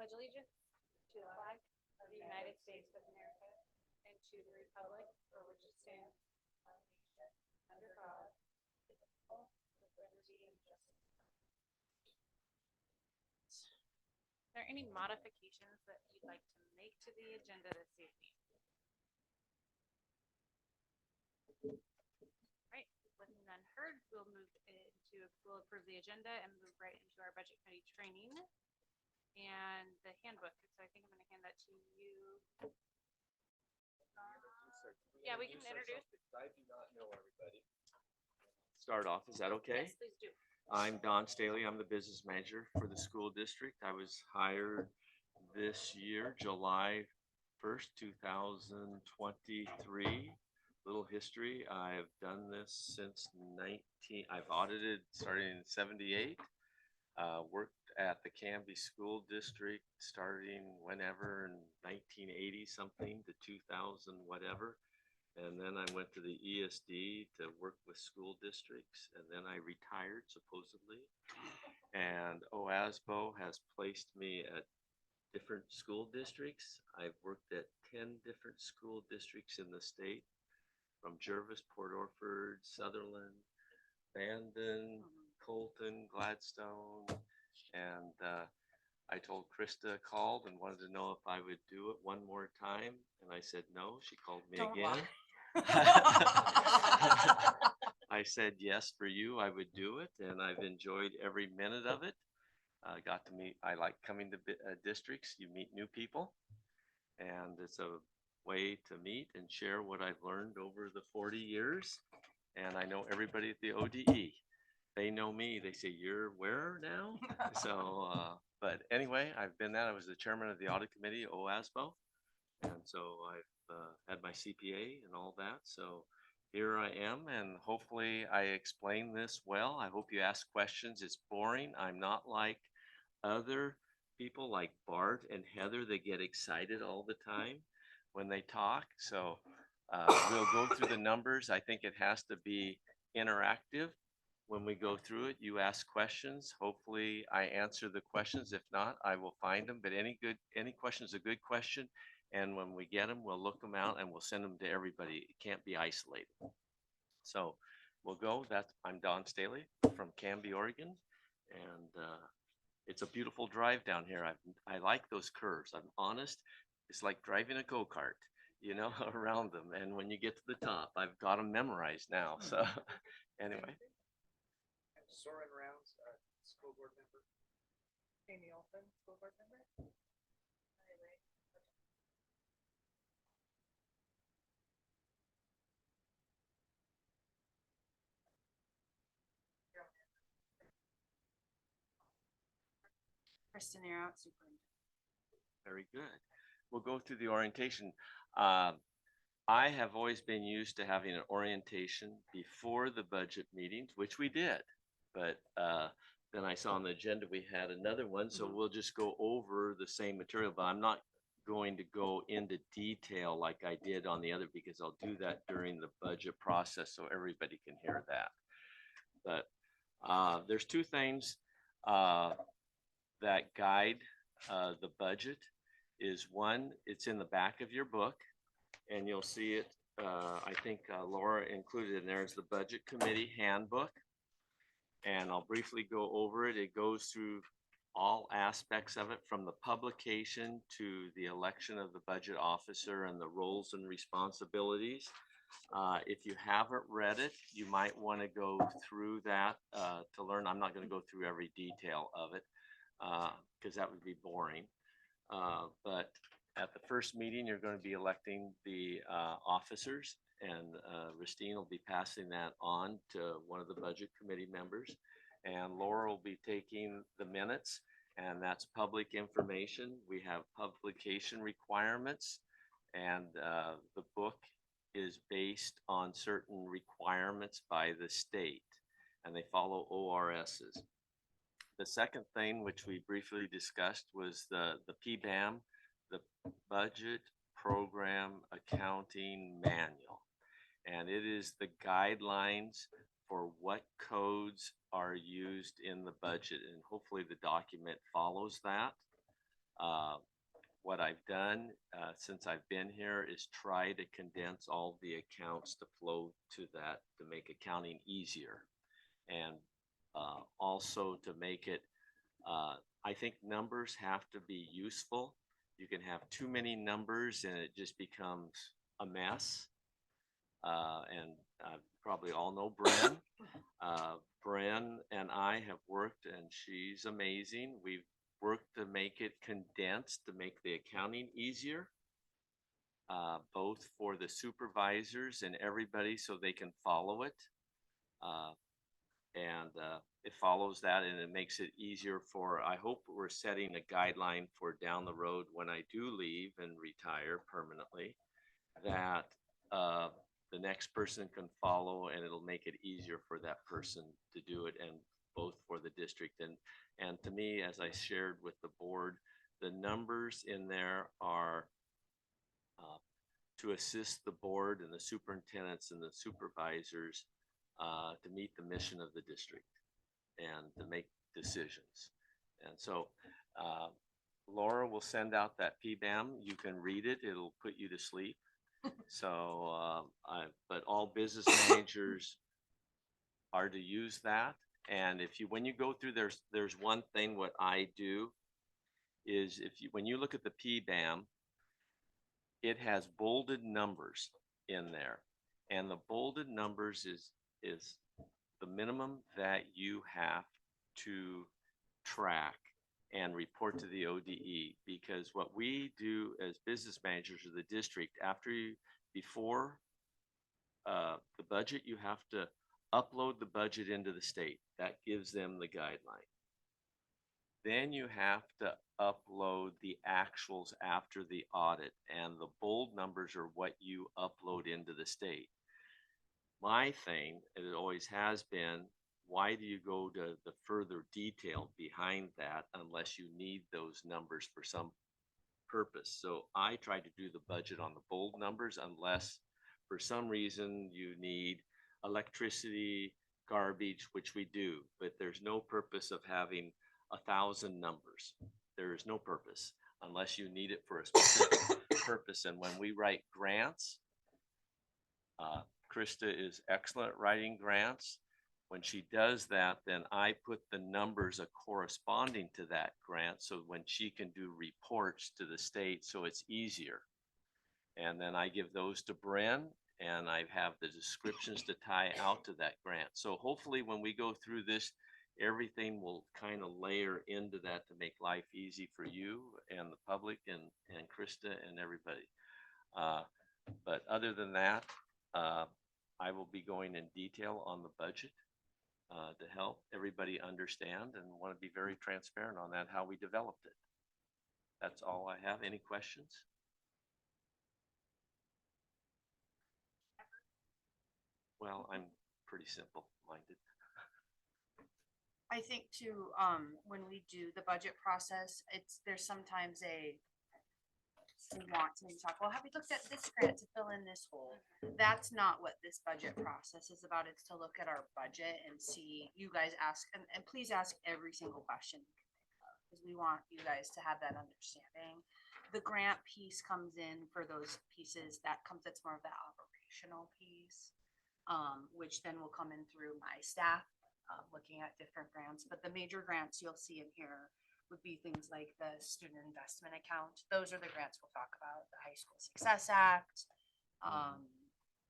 pledge allegiance to the flag of the United States of America and to the republic for which it stands, one nation, under God, indivisible, with liberty and justice. Are there any modifications that you'd like to make to the agenda this evening? Right, with none heard, we'll approve the agenda and move right into our budget committee training and the handbook. So I think I'm going to hand that to you. Yeah, we can introduce. I do not know everybody. Start off, is that okay? Yes, please do. I'm Don Staley. I'm the business manager for the school district. I was hired this year, July 1st, 2023. Little history. I've done this since I've audited starting in 78. Worked at the Canby School District starting whenever in 1980 something to 2000 whatever. And then I went to the ESD to work with school districts, and then I retired supposedly. And OASBO has placed me at different school districts. I've worked at 10 different school districts in the state, from Jervis, Port Orford, Sutherland, Bandon, Colton, Gladstone. And I told Krista called and wanted to know if I would do it one more time. And I said no. She called me again. I said yes, for you, I would do it. And I've enjoyed every minute of it. Got to meet, I like coming to districts. You meet new people. And it's a way to meet and share what I've learned over the 40 years. And I know everybody at the ODE. They know me. They say, "You're where now?" So, but anyway, I've been that. I was the chairman of the audit committee, OASBO. And so I've had my CPA and all that. So here I am, and hopefully I explain this well. I hope you ask questions. It's boring. I'm not like other people like Bart and Heather that get excited all the time when they talk. So we'll go through the numbers. I think it has to be interactive. When we go through it, you ask questions. Hopefully I answer the questions. If not, I will find them. But any question is a good question. And when we get them, we'll look them out and we'll send them to everybody. It can't be isolated. So we'll go. I'm Don Staley from Canby, Oregon. And it's a beautiful drive down here. I like those curves. I'm honest. It's like driving a go-kart, you know, around them. And when you get to the top, I've got them memorized now. So anyway. Soren Rounds, school board member. Amy Olson, school board member. Kristen, you're out, superintendent. Very good. We'll go through the orientation. I have always been used to having an orientation before the budget meetings, which we did. But then I saw on the agenda we had another one, so we'll just go over the same material. But I'm not going to go into detail like I did on the other, because I'll do that during the budget process so everybody can hear that. But there's two things that guide the budget. Is one, it's in the back of your book, and you'll see it. I think Laura included in there is the budget committee handbook, and I'll briefly go over it. It goes through all aspects of it, from the publication to the election of the budget officer and the roles and responsibilities. If you haven't read it, you might want to go through that to learn. I'm not going to go through every detail of it because that would be boring. But at the first meeting, you're going to be electing the officers, and Ristine will be passing that on to one of the budget committee members, and Laura will be taking the minutes, and that's public information. We have publication requirements, and the book is based on certain requirements by the state, and they follow ORSs. The second thing, which we briefly discussed, was the PBAM, the Budget Program Accounting Manual. And it is the guidelines for what codes are used in the budget. And hopefully the document follows that. What I've done since I've been here is try to condense all the accounts to flow to that to make accounting easier, and also to make it. I think numbers have to be useful. You can have too many numbers and it just becomes a mess. And probably all know Bren. Bren and I have worked, and she's amazing. We've worked to make it condensed to make the accounting easier, both for the supervisors and everybody so they can follow it. And it follows that and it makes it easier for, I hope we're setting a guideline for down the road when I do leave and retire permanently, that the next person can follow and it'll make it easier for that person to do it, and both for the district. And to me, as I shared with the board, the numbers in there are to assist the board and the superintendents and the supervisors to meet the mission of the district and to make decisions. And so Laura will send out that PBAM. You can read it. It'll put you to sleep. So, but all business managers are to use that. And if you, when you go through, there's one thing what I do is when you look at the PBAM, it has bolded numbers in there, and the bolded numbers is the minimum that you have to track and report to the ODE, because what we do as business managers of the district, before the budget, you have to upload the budget into the state. That gives them the guideline. Then you have to upload the actuals after the audit, and the bold numbers are what you upload into the state. My thing, and it always has been, why do you go to the further detail behind that unless you need those numbers for some purpose? So I try to do the budget on the bold numbers unless for some reason you need electricity, garbage, which we do, but there's no purpose of having 1,000 numbers. There is no purpose unless you need it for a specific purpose. And when we write grants, Krista is excellent at writing grants. When she does that, then I put the numbers corresponding to that grant so when she can do reports to the state, so it's easier. And then I give those to Bren, and I have the descriptions to tie out to that grant. So hopefully when we go through this, everything will kind of layer into that to make life easy for you and the public and Krista and everybody. But other than that, I will be going in detail on the budget to help everybody understand, and want to be very transparent on that, how we developed it. That's all I have. Any questions? Well, I'm pretty simple minded. I think too, when we do the budget process, there's sometimes we want to talk, well, have we looked at this grant to fill in this hole? That's not what this budget process is about. It's to look at our budget and see, you guys ask, and please ask every single question, because we want you guys to have that understanding. The grant piece comes in for those pieces that's more of that operational piece, which then will come in through my staff, looking at different grants. But the major grants you'll see in here would be things like the student investment account. Those are the grants we'll talk about, the High School Success Act,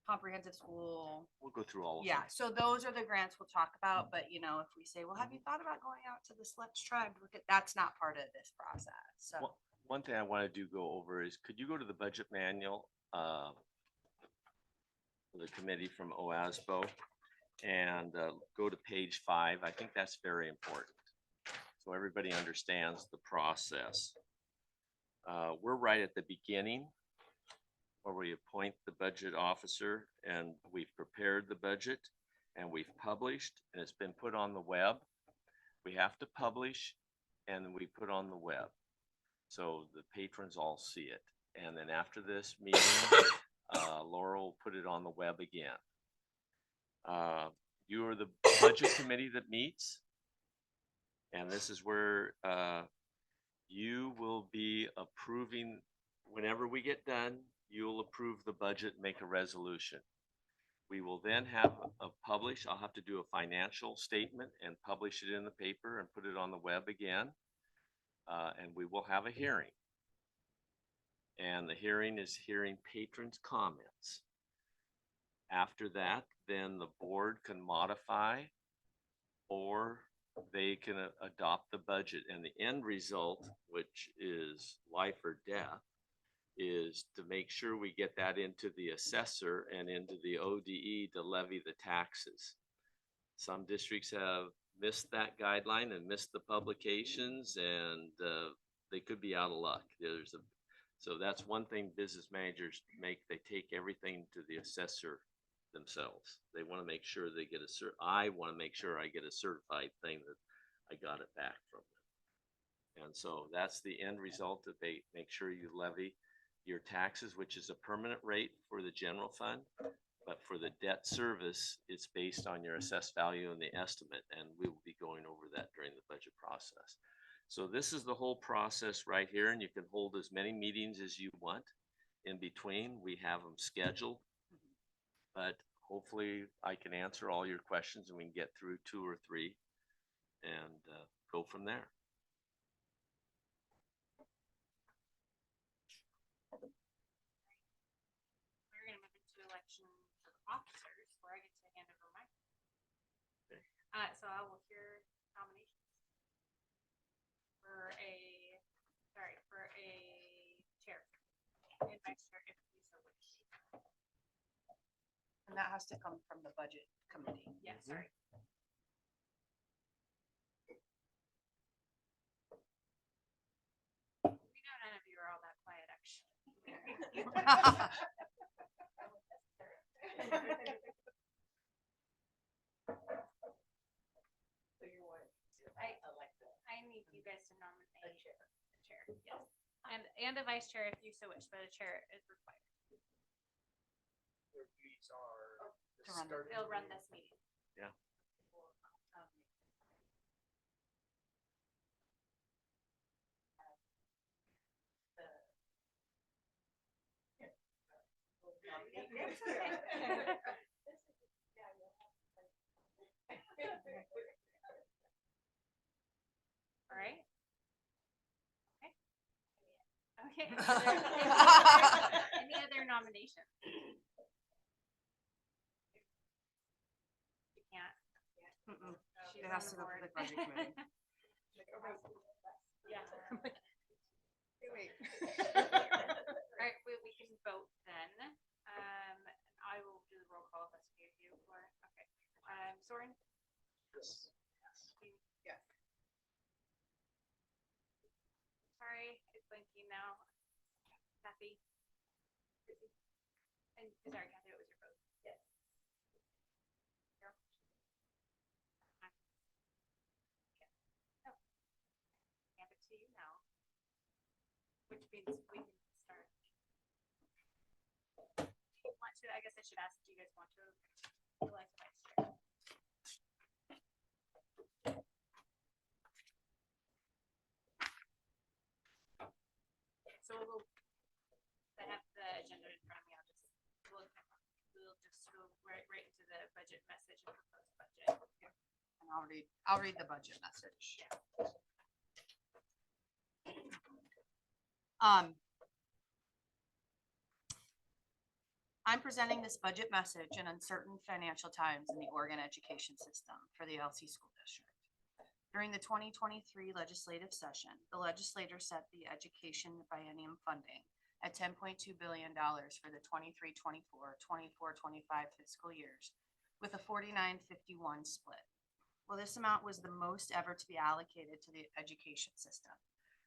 comprehensive school. We'll go through all of Yeah, them. so those are the grants we'll talk about. But if we say, well, have you thought about going out to this Let's Tribe? That's not part of this process. So One thing I want to go over is, could you go to the budget manual for the committee from OASBO and go to page 5? I think that's very important, so everybody understands the process. We're right at the beginning where we appoint the budget officer, and we've prepared the budget and we've published, and it's been put on the web. We have to publish and then we put on the web so the patrons all see it. And then after this meeting, Laura will put it on the web again. You are the budget committee that meets, and this is where you will be approving, whenever we get done, you'll approve the budget, make a resolution. We will then have a publish, I'll have to do a financial statement and publish it in the paper and put it on the web again. And we will have a hearing. And the hearing is hearing patrons' comments. After that, then the board can modify or they can adopt the budget. And the end result, which is life or death, is to make sure we get that into the assessor and into the ODE to levy the taxes. Some districts have missed that guideline and missed the publications, and they could be out of luck. So that's one thing business managers make, they take everything to the assessor themselves. They want to make sure they get I want to make sure I get a certified thing that I got it back from them. And so that's the end result, that they make sure you levy your taxes, which is a permanent rate for the general fund. But for the debt service, it's based on your assessed value and the estimate, and we will be going over that during the budget process. So this is the whole process right here, and you can hold as many meetings as you want in between. We have them scheduled, but hopefully I can answer all your questions and we can get through 2 or 3 and go from there. We're gonna move into election of officers, where I get to hand over my. Okay. So I will hear nominations for a chair and vice chair if you so wish. And that has to come from the budget committee. Yeah, sorry. We know none of you are all that quiet, actually. So you want I need you guys to nominate a chair, yes, and a vice chair if you so wish, but a chair is required. their duties are the To run the- start of the They'll run meeting. this meeting. Yeah. All right. Okay. Okay. Any other nominations? You can't. Mm-mm. She's It on has the to go board. to the budget committee. Yeah. Hey, wait. All right, we can vote then. I will do the roll call if that's okay with you, Laura. Okay. Soren? Yes. Yes. Sorry, it's blinking now. Kathy? And sorry, Kathy, what was your vote? Yes. Hand it to you now. Which means we can start. Want to, I guess I should ask, do you guys want to elect vice chair? So I have the agenda in front of me. We'll just go right into the budget message and proposed budget. And I'll read the budget message. I'm presenting this budget message in uncertain financial times in the Oregon education system for the LC School District. During the 2023 legislative session, the legislator set the education biennium funding at $10.2 billion for the 23-24, 24-25 fiscal years, with a 49-51 split. Well, this amount was the most ever to be allocated to the education system.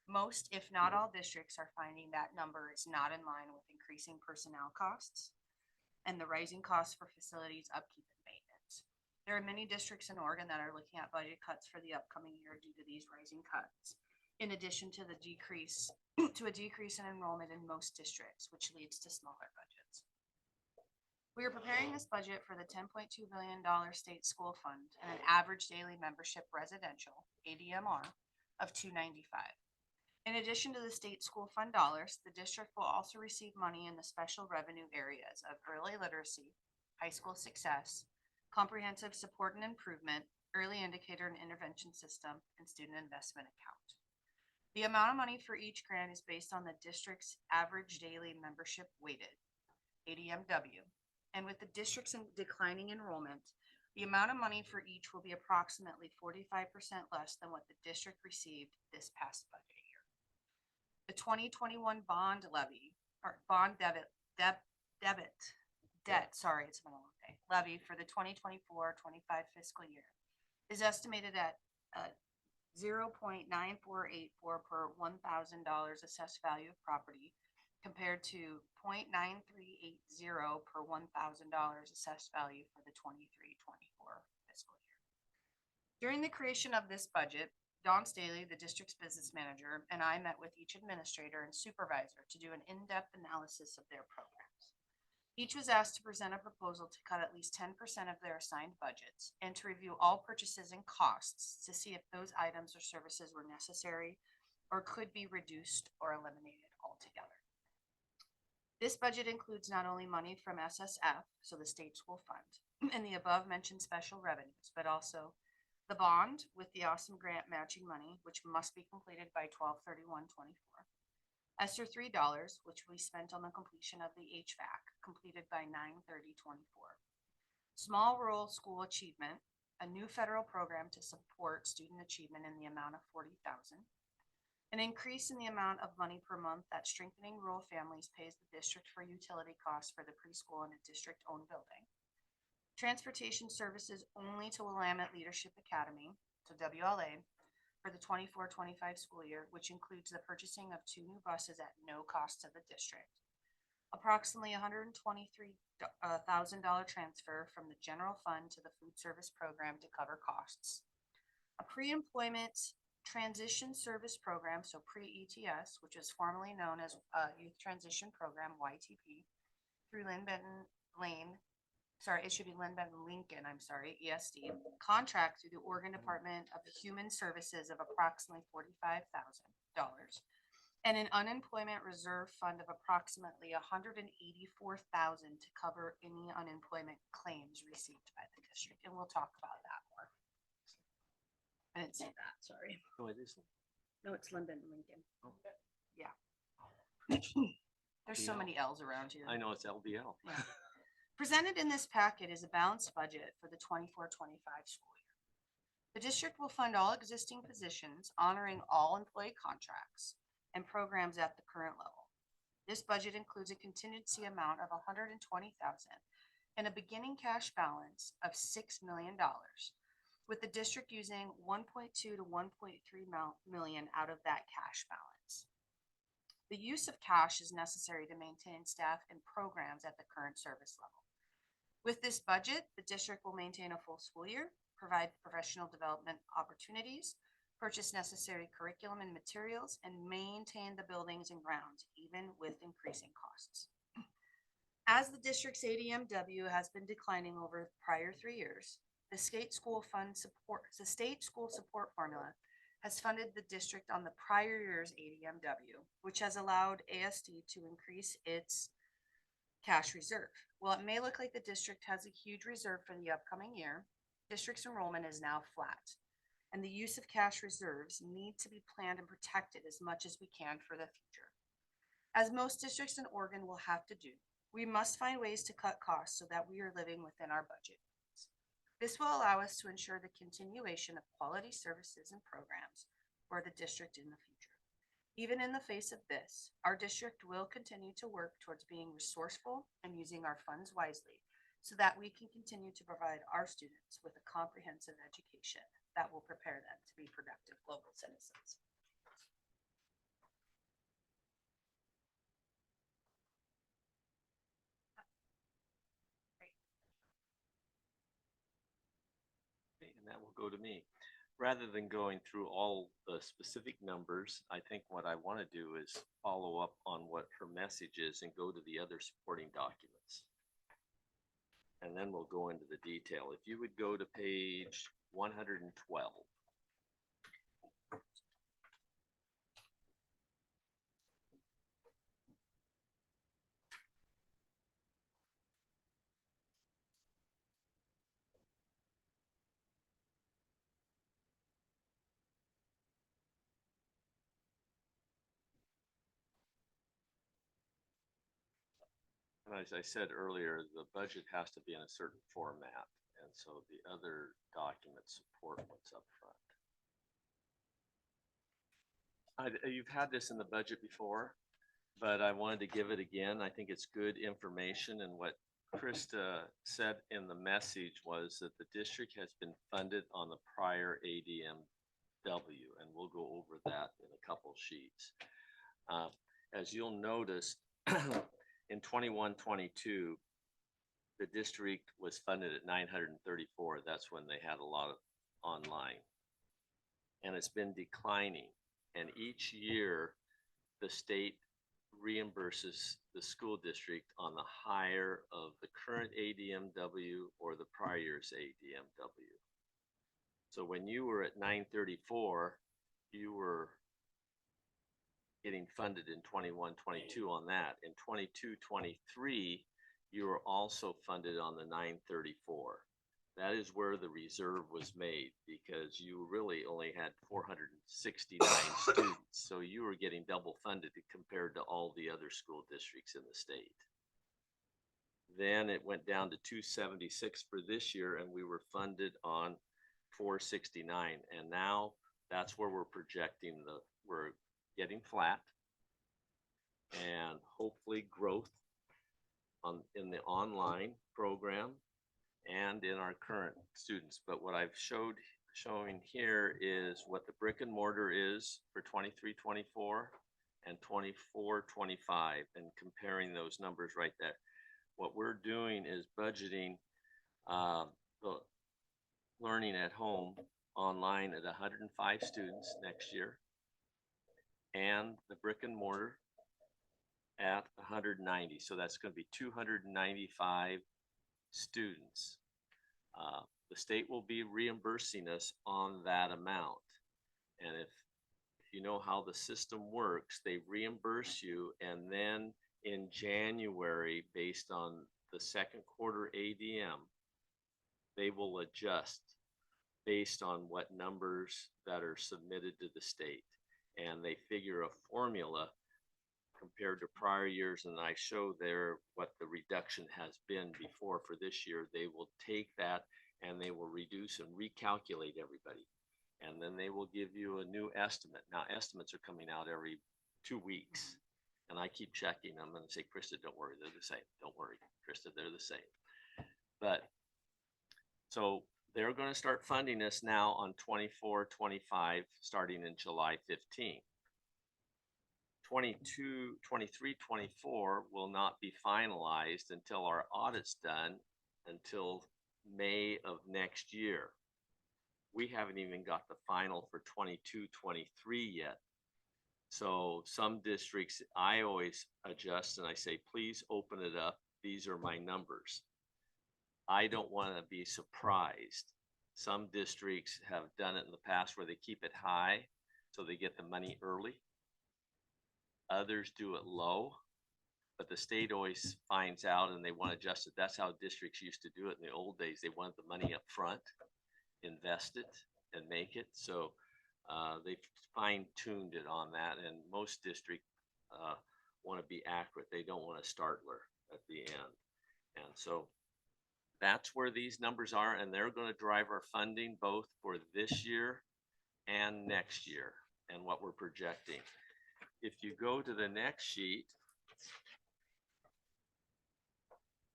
Most, if not all, districts are finding that number is not in line with increasing personnel costs and the rising costs for facilities upkeep and maintenance. There are many districts in Oregon that are looking at budget cuts for the upcoming year due to these rising cuts, in addition to a decrease in enrollment in most districts, which leads to smaller budgets. We are preparing this budget for the $10.2 billion state school fund and an average daily membership residential, ADMR, of $295. In addition to the state school fund dollars, the district will also receive money in the special revenue areas of early literacy, high school success, comprehensive support and improvement, early indicator and intervention system, and student investment account. The amount of money for each grant is based on the district's average daily membership weighted, ADMW. And with the district's declining enrollment, the amount of money for each will be approximately 45% less than what the district received this past budget year. The 2021 bond levy, or bond debt, sorry, it's been a long day, levy for the 2024-25 fiscal year is estimated at 0.9484 per $1,000 assessed value of property, compared to 0.9380 per $1,000 assessed value for the 23-24 fiscal year. During the creation of this budget, Dawn Staley, the district's business manager, and I met with each administrator and supervisor to do an in-depth analysis of their programs. Each was asked to present a proposal to cut at least 10% of their assigned budgets and to review all purchases and costs to see if those items or services were necessary or could be reduced or eliminated altogether. This budget includes not only money from SSF, so the state school fund, and the above mentioned special revenues, but also the bond with the awesome grant matching money, which must be completed by 12/31/24. ESSER $3, which we spent on the completion of the HVAC, completed by 9/30/24. Small rural school achievement, a new federal program to support student achievement in the amount of $40,000. An increase in the amount of money per month that Strengthening Rural Families pays the district for utility costs for the preschool in a district-owned building. Transportation services only to Willamette Leadership Academy, so WLA, for the 24-25 school year, which includes the purchasing of 2 new buses at no cost to the district. Approximately $123,000 transfer from the general fund to the food service program to cover costs. A pre-employment transition service program, so pre-ETS, which is formerly known as Youth Transition Program, YTP, through Lynn Benton Lincoln, ESD, contract through the Oregon Department of Human Services of approximately $45,000, and an unemployment reserve fund of approximately $184,000 to cover any unemployment claims received by the district. And we'll talk about that more. I didn't say that, sorry. Oh, it is. No, it's Lynn Benton Lincoln. Oh. Yeah. There's so LBL. many L's around here. I know it's LBL. Yeah. Presented in this packet is a balanced budget for the 24-25 school year. The district will fund all existing positions, honoring all employee contracts and programs at the current level. This budget includes a contingency amount of $120,000 and a beginning cash balance of $6 million, with the district using $1.2 to $1.3 million out of that cash balance. The use of cash is necessary to maintain staff and programs at the current service level. With this budget, the district will maintain a full school year, provide professional development opportunities, purchase necessary curriculum and materials, and maintain the buildings and grounds, even with increasing costs. As the district's ADMW has been declining over the prior 3 years, the state school support formula has funded the district on the prior year's ADMW, which has allowed ASD to increase its cash reserve. While it may look like the district has a huge reserve for the upcoming year, district's enrollment is now flat, and the use of cash reserves need to be planned and protected as much as we can for the future. As most districts in Oregon will have to do, we must find ways to cut costs so that we are living within our budget. This will allow us to ensure the continuation of quality services and programs for the district in the future. Even in the face of this, our district will continue to work towards being resourceful and using our funds wisely so that we can continue to provide our students with a comprehensive education that will prepare them to be productive global citizens. And that will go to me. Rather than going through all the specific numbers, I think what I want to do is follow up on what her message is and go to the other supporting documents. And then we'll go into the detail. If you would go to page 112. as I said earlier, the budget has to be in a certain format. And so the other documents support what's up front. You've had this in the budget before, but I wanted to give it again. I think it's good information, and what Krista said in the message was that the district has been funded on the prior ADMW, and we'll go over that in a couple sheets. As you'll notice, in 21-22, the district was funded at 934. That's when they had a lot of online. And it's been declining. And each year, the state reimburses the school district on the higher of the current ADMW or the prior year's ADMW. So when you were at 934, you were getting funded in 21-22 on that. In 22-23, you were also funded on the 934. That is where the reserve was made, because you really only had 469 students. So you were getting double funded compared to all the other school districts in the state. Then it went down to 276 for this year, and we were funded on 469. And now that's where we're projecting we're getting flat and hopefully growth in the online program and in our current students. But what I've showing here is what the brick and mortar is for 23-24 and 24-25, and comparing those numbers right there. What we're doing is budgeting the learning at home online at 105 students next year, and the brick and mortar at 190. So that's going to be 295 students. The state will be reimbursing us on that amount. And if you know how the system works, they reimburse you, and then in January, based on the second quarter ADM, they will adjust based on what numbers that are submitted to the state. And they figure a formula compared to prior years, and I show there what the reduction has been before for this year. They will take that and they will reduce and recalculate everybody. And then they will give you a new estimate. Now, estimates are coming out every 2 weeks. And I keep checking them and say, Krista, don't worry, they're the same. Don't worry, Krista, they're the same. But so they're going to start funding us now on 24-25, starting in July 15. 22, 23, 24 will not be finalized until our audit's done until May of next year. We haven't even got the final for 22, 23 yet. So some districts, I always adjust and I say, please open it up. These are my numbers. I don't want to be surprised. Some districts have done it in the past where they keep it high so they get the money early. Others do it low, but the state always finds out and they want to adjust it. That's how districts used to do it in the old days. They wanted the money up front, invest it, and make it. So they fine-tuned it on that, and most districts want to be accurate. They don't want a startler at the end. And so that's where these numbers are, and they're going to drive our funding both for this year and next year and what we're projecting. If you go to the next sheet,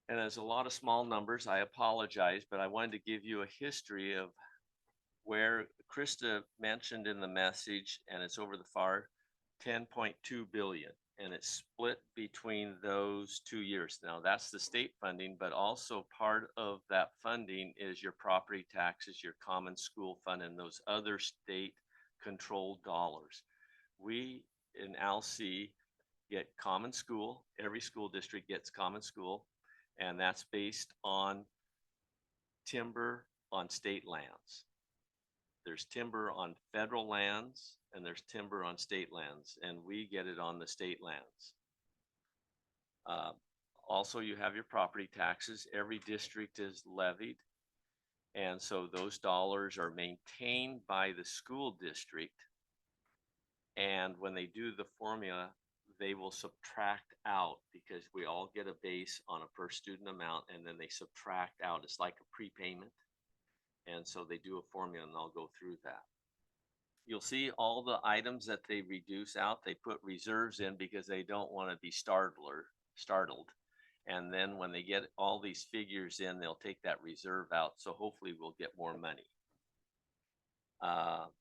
and there's a lot of small numbers, I apologize, but I wanted to give you a history of where Krista mentioned in the message, and it's over the far 10.2 billion, and it's split between those 2 years. Now that's the state funding, but also part of that funding is your property taxes, your common school fund, and those other state controlled dollars. We in ALC get common school. Every school district gets common school, and that's based on timber on state lands. There's timber on federal lands and there's timber on state lands, and we get it on the state lands. Also, you have your property taxes. Every district is levied, and so those dollars are maintained by the school district. And when they do the formula, they will subtract out because we all get a base on a per student amount and then they subtract out. It's like a prepayment. And so they do a formula and I'll go through that. You'll see all the items that they reduce out, they put reserves in because they don't want to be startled. And then when they get all these figures in, they'll take that reserve out. So hopefully we'll get more money.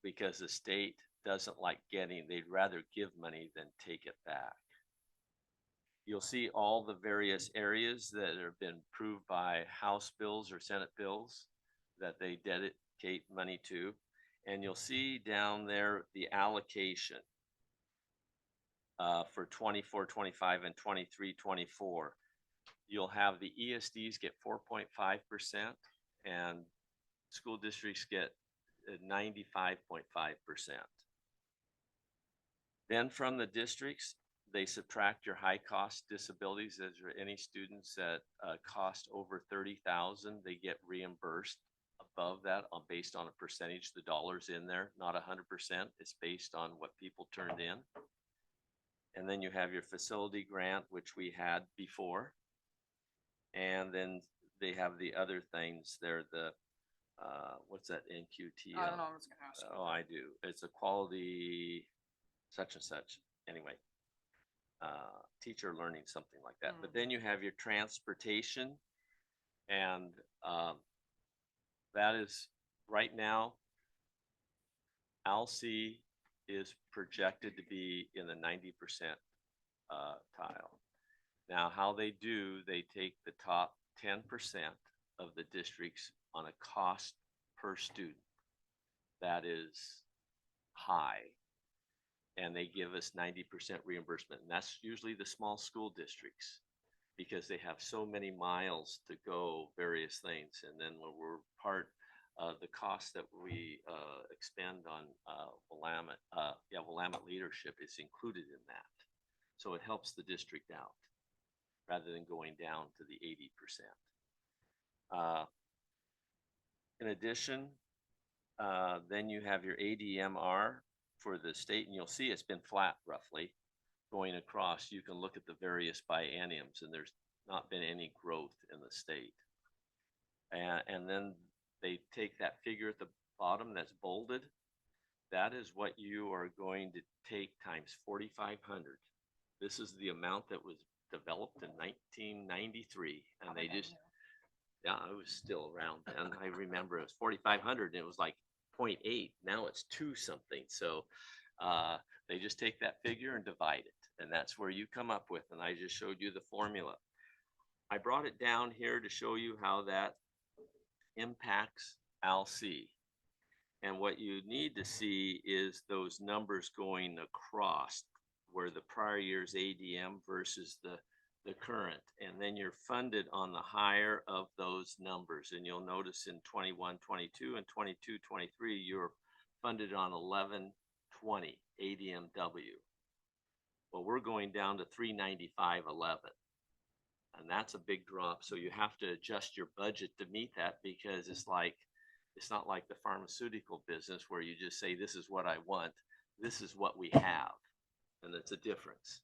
Because the state doesn't like they'd rather give money than take it back. You'll see all the various areas that have been approved by House bills or Senate bills that they dedicate money to. And you'll see down there the allocation for 24, 25 and 23, 24. You'll have the ESDs get 4.5% and school districts get 95.5%. Then from the districts, they subtract your high cost disabilities. As there any students that cost over 30,000, they get reimbursed above that based on a percentage, the dollars in there, not 100%. It's based on what people turned in. And then you have your facility grant, which we had before. And then they have the other things there, the what's that NQTL? I don't know, I was gonna ask. Oh, I do. It's a quality such and such. Anyway, teacher learning, something like that. But then you have your transportation, and that is right now, ALSE is projected to be in the 90% tile. Now, how they do, they take the top 10% of the districts on a cost per student. That is high. And they give us 90% reimbursement. And that's usually the small school districts because they have so many miles to go, various things. And then when we're part of the cost that we expend on Willamette leadership is included in that. So it helps the district out rather than going down to the 80%. In addition, then you have your ADMR for the state, and you'll see it's been flat roughly going across. You can look at the various bienniums, and there's not been any growth in the state. And then they take that figure at the bottom that's bolded. That is what you are going to take times 4,500. This is the amount that was developed in 1993, and they just, yeah, I was still around then. I remember it was 4,500 and it was like 0.8. Now it's 2 something. So they just take that figure and divide it, and that's where you come up with. And I just showed you the formula. I brought it down here to show you how that impacts ALSE. And what you need to see is those numbers going across where the prior year's ADM versus the current, and then you're funded on the higher of those numbers. And you'll notice in 21, 22 and 22, 23, you're funded on 1120 ADMW. Well, we're going down to 395.11, and that's a big drop. So you have to adjust your budget to meet that, because it's not like the pharmaceutical business where you just say, this is what I want. This is what we have, and it's a difference.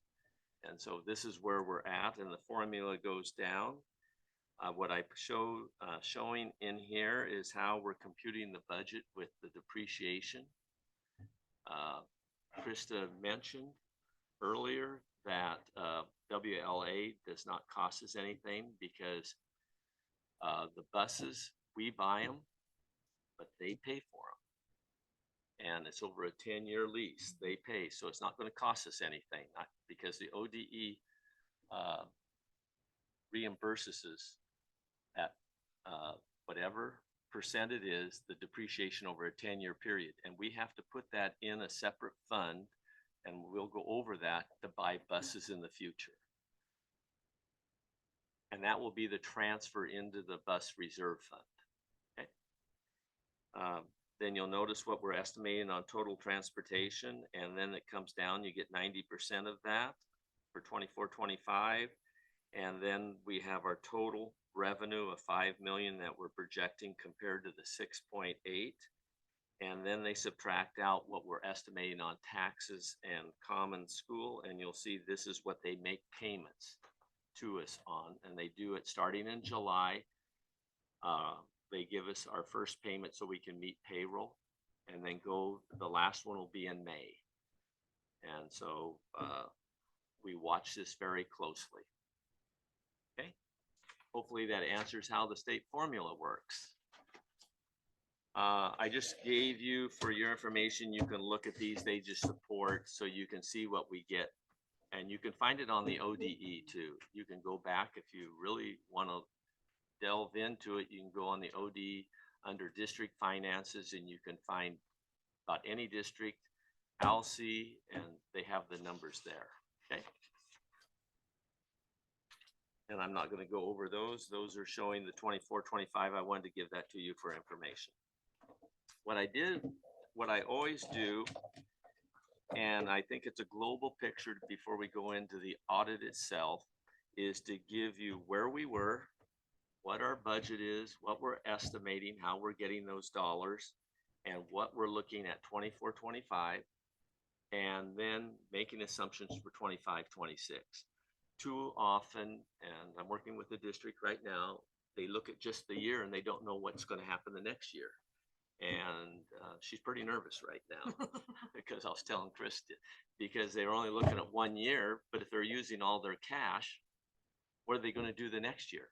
And so this is where we're at, and the formula goes down. What I showing in here is how we're computing the budget with the depreciation. Krista mentioned earlier that WLA does not cost us anything because the buses, we buy them, but they pay for them. And it's over a 10-year lease. They pay, so it's not going to cost us anything, because the ODE reimburses us at whatever percent it is, the depreciation over a 10-year period. And we have to put that in a separate fund, and we'll go over that to buy buses in the future. And that will be the transfer into the bus reserve fund. Okay. Then you'll notice what we're estimating on total transportation, and then it comes down, you get 90% of that for 24, 25. And then we have our total revenue of 5 million that we're projecting compared to the 6.8. And then they subtract out what we're estimating on taxes and common school, and you'll see this is what they make payments to us on, and they do it starting in July. They give us our first payment so we can meet payroll, and then the last one will be in May. And so we watch this very closely. Okay, hopefully that answers how the state formula works. I just gave you, for your information, you can look at these, they just support, so you can see what we get. And you can find it on the ODE too. You can go back if you really want to delve into it. You can go on the ODE under district finances, and you can find about any district, ALSI, and they have the numbers there, okay? And I'm not going to go over those. Those are showing the 24, 25. I wanted to give that to you for information. What I did, what I always do, and I think it's a global picture before we go into the audit itself, is to give you where we were, what our budget is, what we're estimating, how we're getting those dollars, and what we're looking at 24, 25, and then making assumptions for 25, 26. Too often, and I'm working with the district right now, they look at just the year and they don't know what's going to happen the next year. And she's pretty nervous right now because I was telling Krista, because they're only looking at 1 year, but if they're using all their cash, what are they going to do the next year?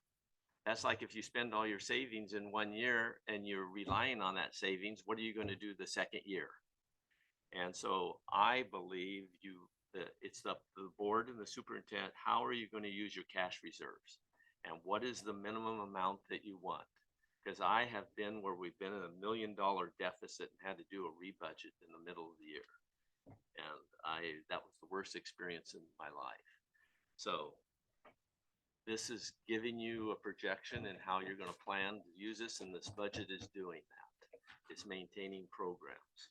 That's like if you spend all your savings in 1 year and you're relying on that savings, what are you going to do the second year? And so I believe it's the board and the superintendent, how are you going to use your cash reserves? And what is the minimum amount that you want? Because I have been where we've been in $1 million deficit and had to do a rebudget in the middle of the year. And that was the worst experience in my life. So this is giving you a projection and how you're going to plan to use this, and this budget is doing that. It's maintaining programs.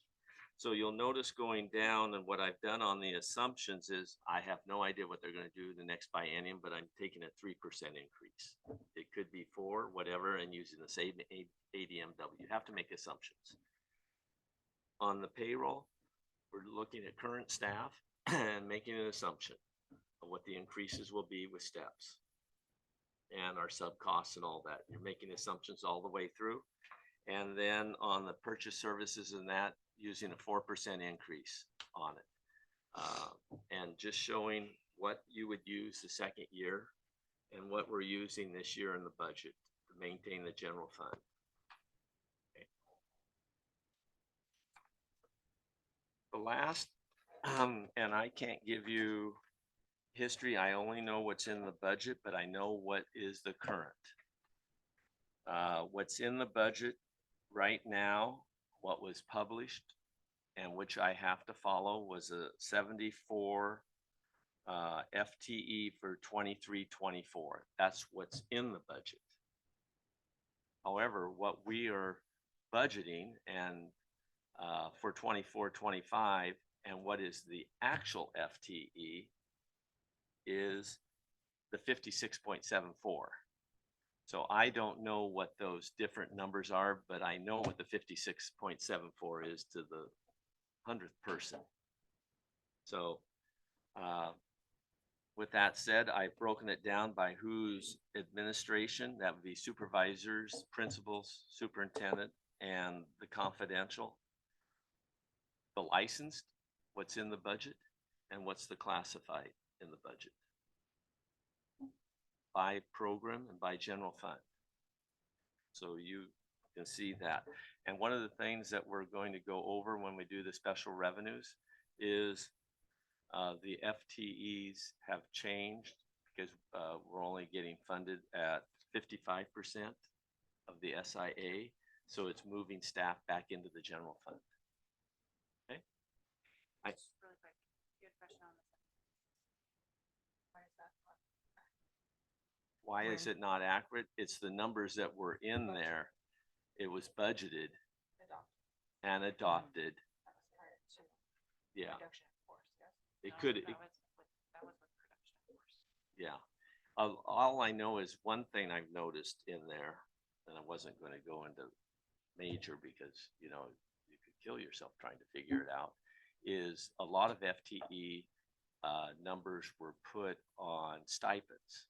So you'll notice going down, and what I've done on the assumptions is I have no idea what they're going to do the next biennium, but I'm taking a 3% increase. It could be 4, whatever, and using the same ADMW. You have to make assumptions. On the payroll, we're looking at current staff and making an assumption of what the increases will be with steps and our sub costs and all that. You're making assumptions all the way through. And then on the purchase services and that, using a 4% increase on it. And just showing what you would use the second year and what we're using this year in the budget to maintain the general fund. Okay. The last, and I can't give you history, I only know what's in the budget, but I know what is the current. What's in the budget right now, what was published and which I have to follow, was a 74 FTE for 23-24. That's what's in the budget. However, what we are budgeting and for 24-25 and what is the actual FTE is the 56.74. So I don't know what those different numbers are, but I know what the 56.74 is to the 100th person. So with that said, I've broken it down by whose administration. That would be supervisors, principals, superintendent, and the confidential. The licensed, what's in the budget, and what's the classified in the budget. By program and by general fund. So you can see that. And one of the things that we're going to go over when we do the special revenues is the FTEs have changed because we're only getting funded at 55% of the SIA. So it's moving staff back into the general fund. Okay. Just really quick, good question on this. Why is that? Why is it not accurate? It's the numbers that were in there. It was budgeted and adopted. That was prior to Yeah, reduction in force, yes? it No, could. That was with reduction in force. Yeah. All I know is one thing I've noticed in there, and I wasn't going to go into major because, you know, you could kill yourself trying to figure it out, is a lot of FTE numbers were put on stipends.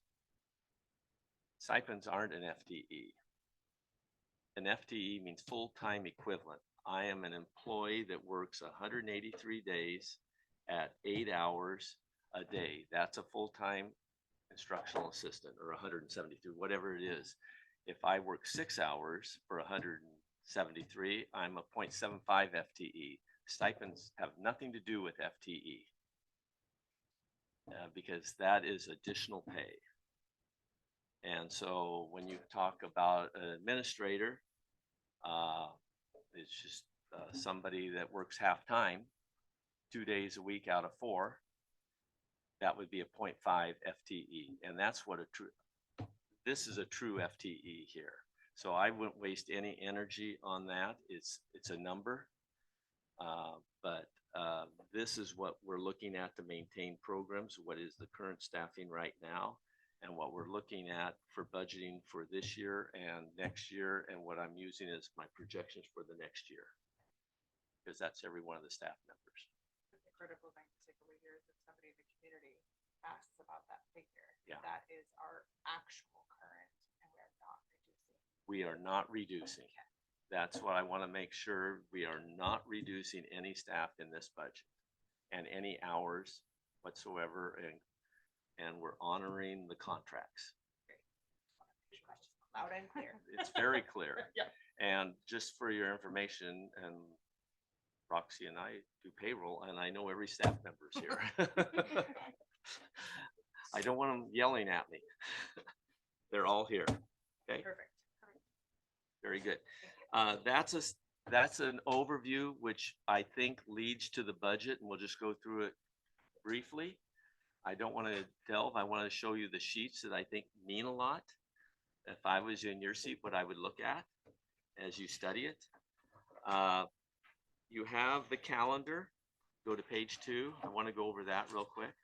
Stipends aren't an FTE. An FTE means full-time equivalent. I am an employee that works 183 days at 8 hours a day. That's a full-time instructional assistant, or 173, whatever it is. If I work 6 hours for 173, I'm a 0.75 FTE. Stipends have nothing to do with FTE because that is additional pay. And so when you talk about an administrator, it's just somebody that works half-time, 2 days a week out of 4. That would be a 0.5 FTE. And that's what this is a true FTE here. So I wouldn't waste any energy on that. It's a number. But this is what we're looking at to maintain programs. What is the current staffing right now? And what we're looking at for budgeting for this year and next year, and what I'm using is my projections for the next year. Because that's every one of the staff members. The critical thing to take away here is if somebody in the community asks about that figure, Yeah. that is our actual current, and we are not reducing. We are not reducing. That's what I want to make sure. We are not reducing any staff in this budget and any hours whatsoever. And we're honoring the contracts. Loud and clear. It's very clear. Yeah. And just for your information, and Roxy and I do payroll, and I know every staff member's here. I don't want them yelling at me. They're all here. Okay, Perfect. very good. That's an overview, which I think leads to the budget, and we'll just go through it briefly. I don't want to delve. I want to show you the sheets that I think mean a lot. If I was in your seat, what I would look at as you study it. You have the calendar. Go to page 2. I want to go over that real quick.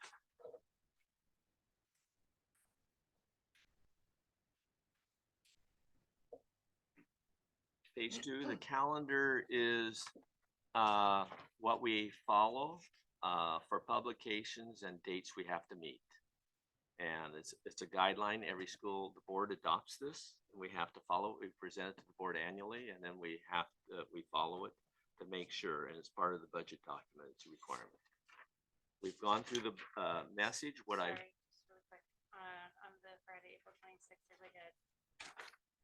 Page 2, the calendar is what we follow for publications and dates we have to meet. And it's a guideline. Every school, the board adopts this, and we have to follow it. We present it to the board annually, and then we follow it to make sure, and it's part of the budget document. It's a requirement. We've gone through the message, what I, Sorry, just really quick. On the Friday, April 26th, there's like a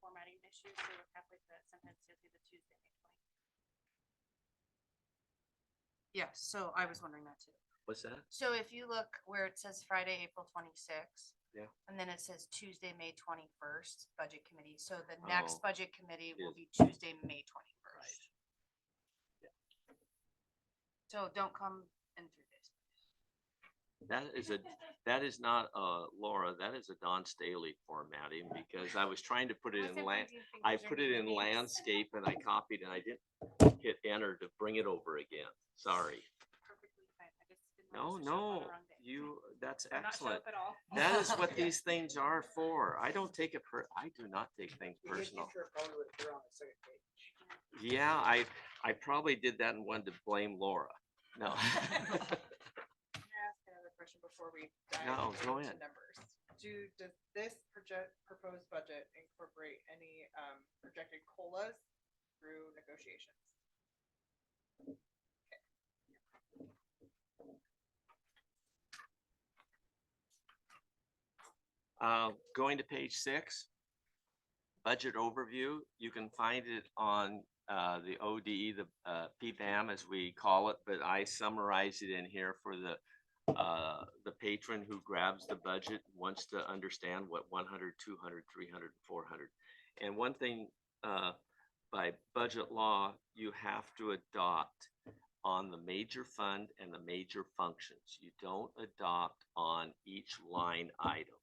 formatting issue, so we're halfway through that sentence, you'll see the Tuesday, May 20th. Yes, so I was wondering that too. what's that? So if you look where it says Friday, April 26th. Yeah. And then it says Tuesday, May 21st, budget committee. So the Oh, next budget committee will is- be Tuesday, May 21st. Right. Yeah. So don't come in 3 days. That is not Laura, that is a Don Staley formatting, because I was trying to put it in I put it in landscape and I copied and I didn't hit enter to bring it over again. Sorry. Perfectly fine. I just didn't No, want us to show up on no, the wrong day. that's Or not show excellent. up at all. That is what Yeah. these things are for. I don't take it I do not take things You get personal. intro probably would appear on the second page. Yeah, I probably did that and wanted to blame Laura. No. Can I ask another question before we dive No, go into ahead. numbers? Does this proposed budget incorporate any projected COLAs through negotiations? Going to page 6, budget overview, you can find it on the ODE, the PBAM as we call it, but I summarize it in here for the patron who grabs the budget, wants to understand what 100, 200, 300, 400. And one thing, by budget law, you have to adopt on the major fund and the major functions. You don't adopt on each line item.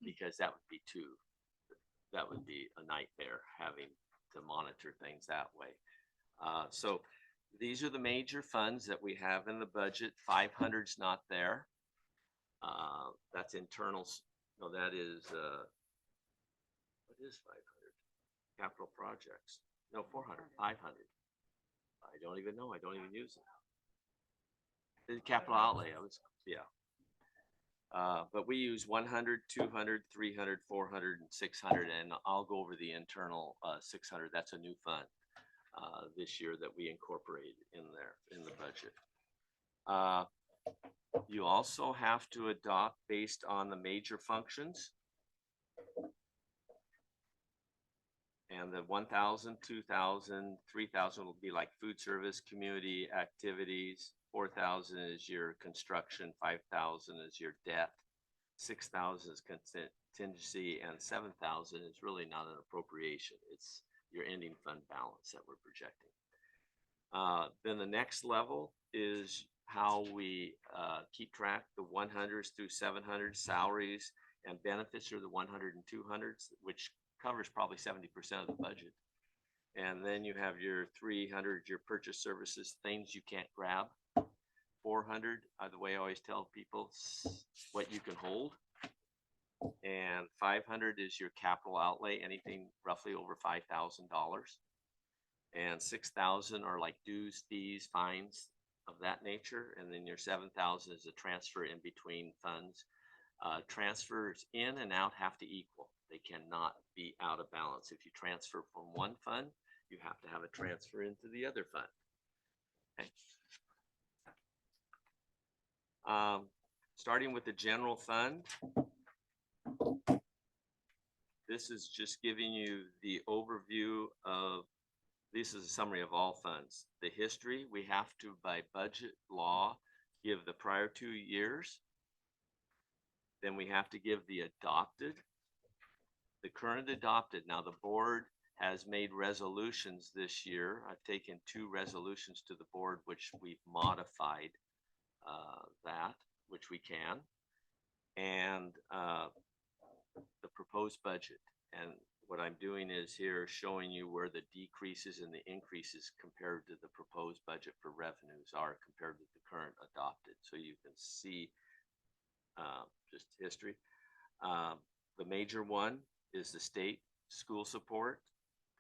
Because that would be a nightmare having to monitor things that way. So these are the major funds that we have in the budget. 500's not there. That's internals. No, that is, what is 500? Capital projects. No, 400, 500. I don't even know. I don't even use it. The capital outlay, I was, yeah. But we use 100, 200, 300, 400, and 600, and I'll go over the internal 600. That's a new fund this year that we incorporated in there in the budget. You also have to adopt based on the major functions. And the 1,000, 2,000, 3,000 will be like food service, community activities. 4,000 is your construction, 5,000 is your debt, 6,000 is contingency, and 7,000 is really not an appropriation. It's your ending fund balance that we're projecting. Then the next level is how we keep track the 100s through 700 salaries and benefits are the 100 and 200s, which covers probably 70% of the budget. And then you have your 300, your purchase services, things you can't grab. 400, the way I always tell people, what you can hold. And 500 is your capital outlay, anything roughly over $5,000. And 6,000 are like dues, fees, fines of that nature. And then your 7,000 is a transfer in between funds. Transfers in and out have to equal. They cannot be out of balance. If you transfer from one fund, you have to have a transfer into the other fund. Okay. Starting with the general fund. This is just giving you the overview of, this is a summary of all funds. The history, we have to, by budget law, give the prior 2 years. Then we have to give the adopted, the current adopted. Now the board has made resolutions this year. I've taken 2 resolutions to the board, which we've modified that, which we can. And the proposed budget. And what I'm doing is here showing you where the decreases and the increases compared to the proposed budget for revenues are compared to the current adopted. So you can see just history. The major one is the state school support.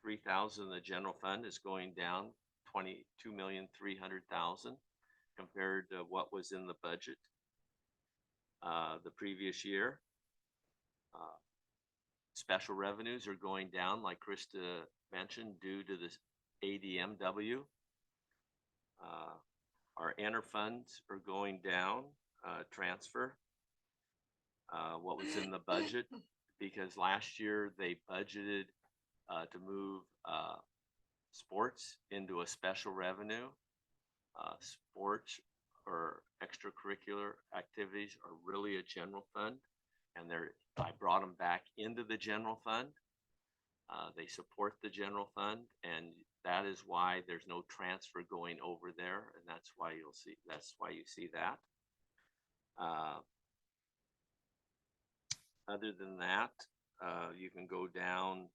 3,000 the general fund is going down 22,300,000 compared to what was in the budget the previous year. Special revenues are going down, like Krista mentioned, due to this ADMW. Our enter funds are going down, transfer. What was in the budget, because last year they budgeted to move sports into a special revenue. Sports or extracurricular activities are really a general fund, and I brought them back into the general fund. They support the general fund, and that is why there's no transfer going over there, and that's why you see that. Other than that, you can go down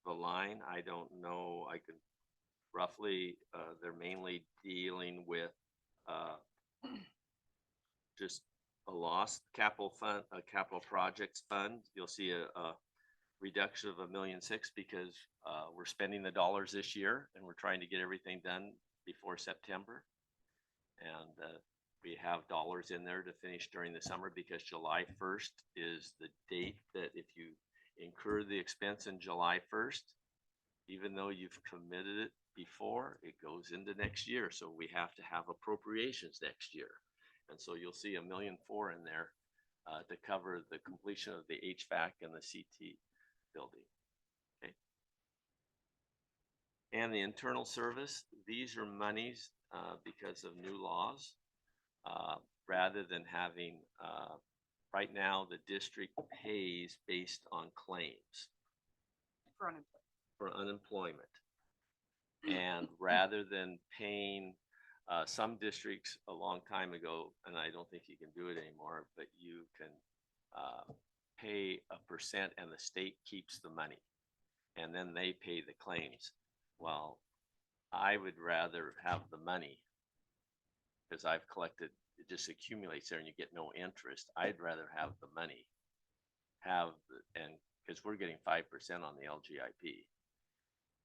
the line. I don't know. I can roughly, they're mainly dealing with just a lost capital fund, a capital projects fund. You'll see a reduction of $1.6 million because we're spending the dollars this year and we're trying to get everything done before September. And we have dollars in there to finish during the summer because July 1st is the date that if you incur the expense in July 1st, even though you've committed it before, it goes into next year. So we have to have appropriations next year. And so you'll see $1.4 million in there to cover the completion of the HVAC and the CT building. Okay. And the internal service, these are monies because of new laws. Rather than having, right now the district pays based on claims for unemployment. And rather than paying, some districts a long time ago, and I don't think you can do it anymore, but you can pay a percent and the state keeps the money and then they pay the claims. Well, I would rather have the money because I've collected, it just accumulates there and you get no interest. I'd rather have the money, and because we're getting 5% on the LGIP,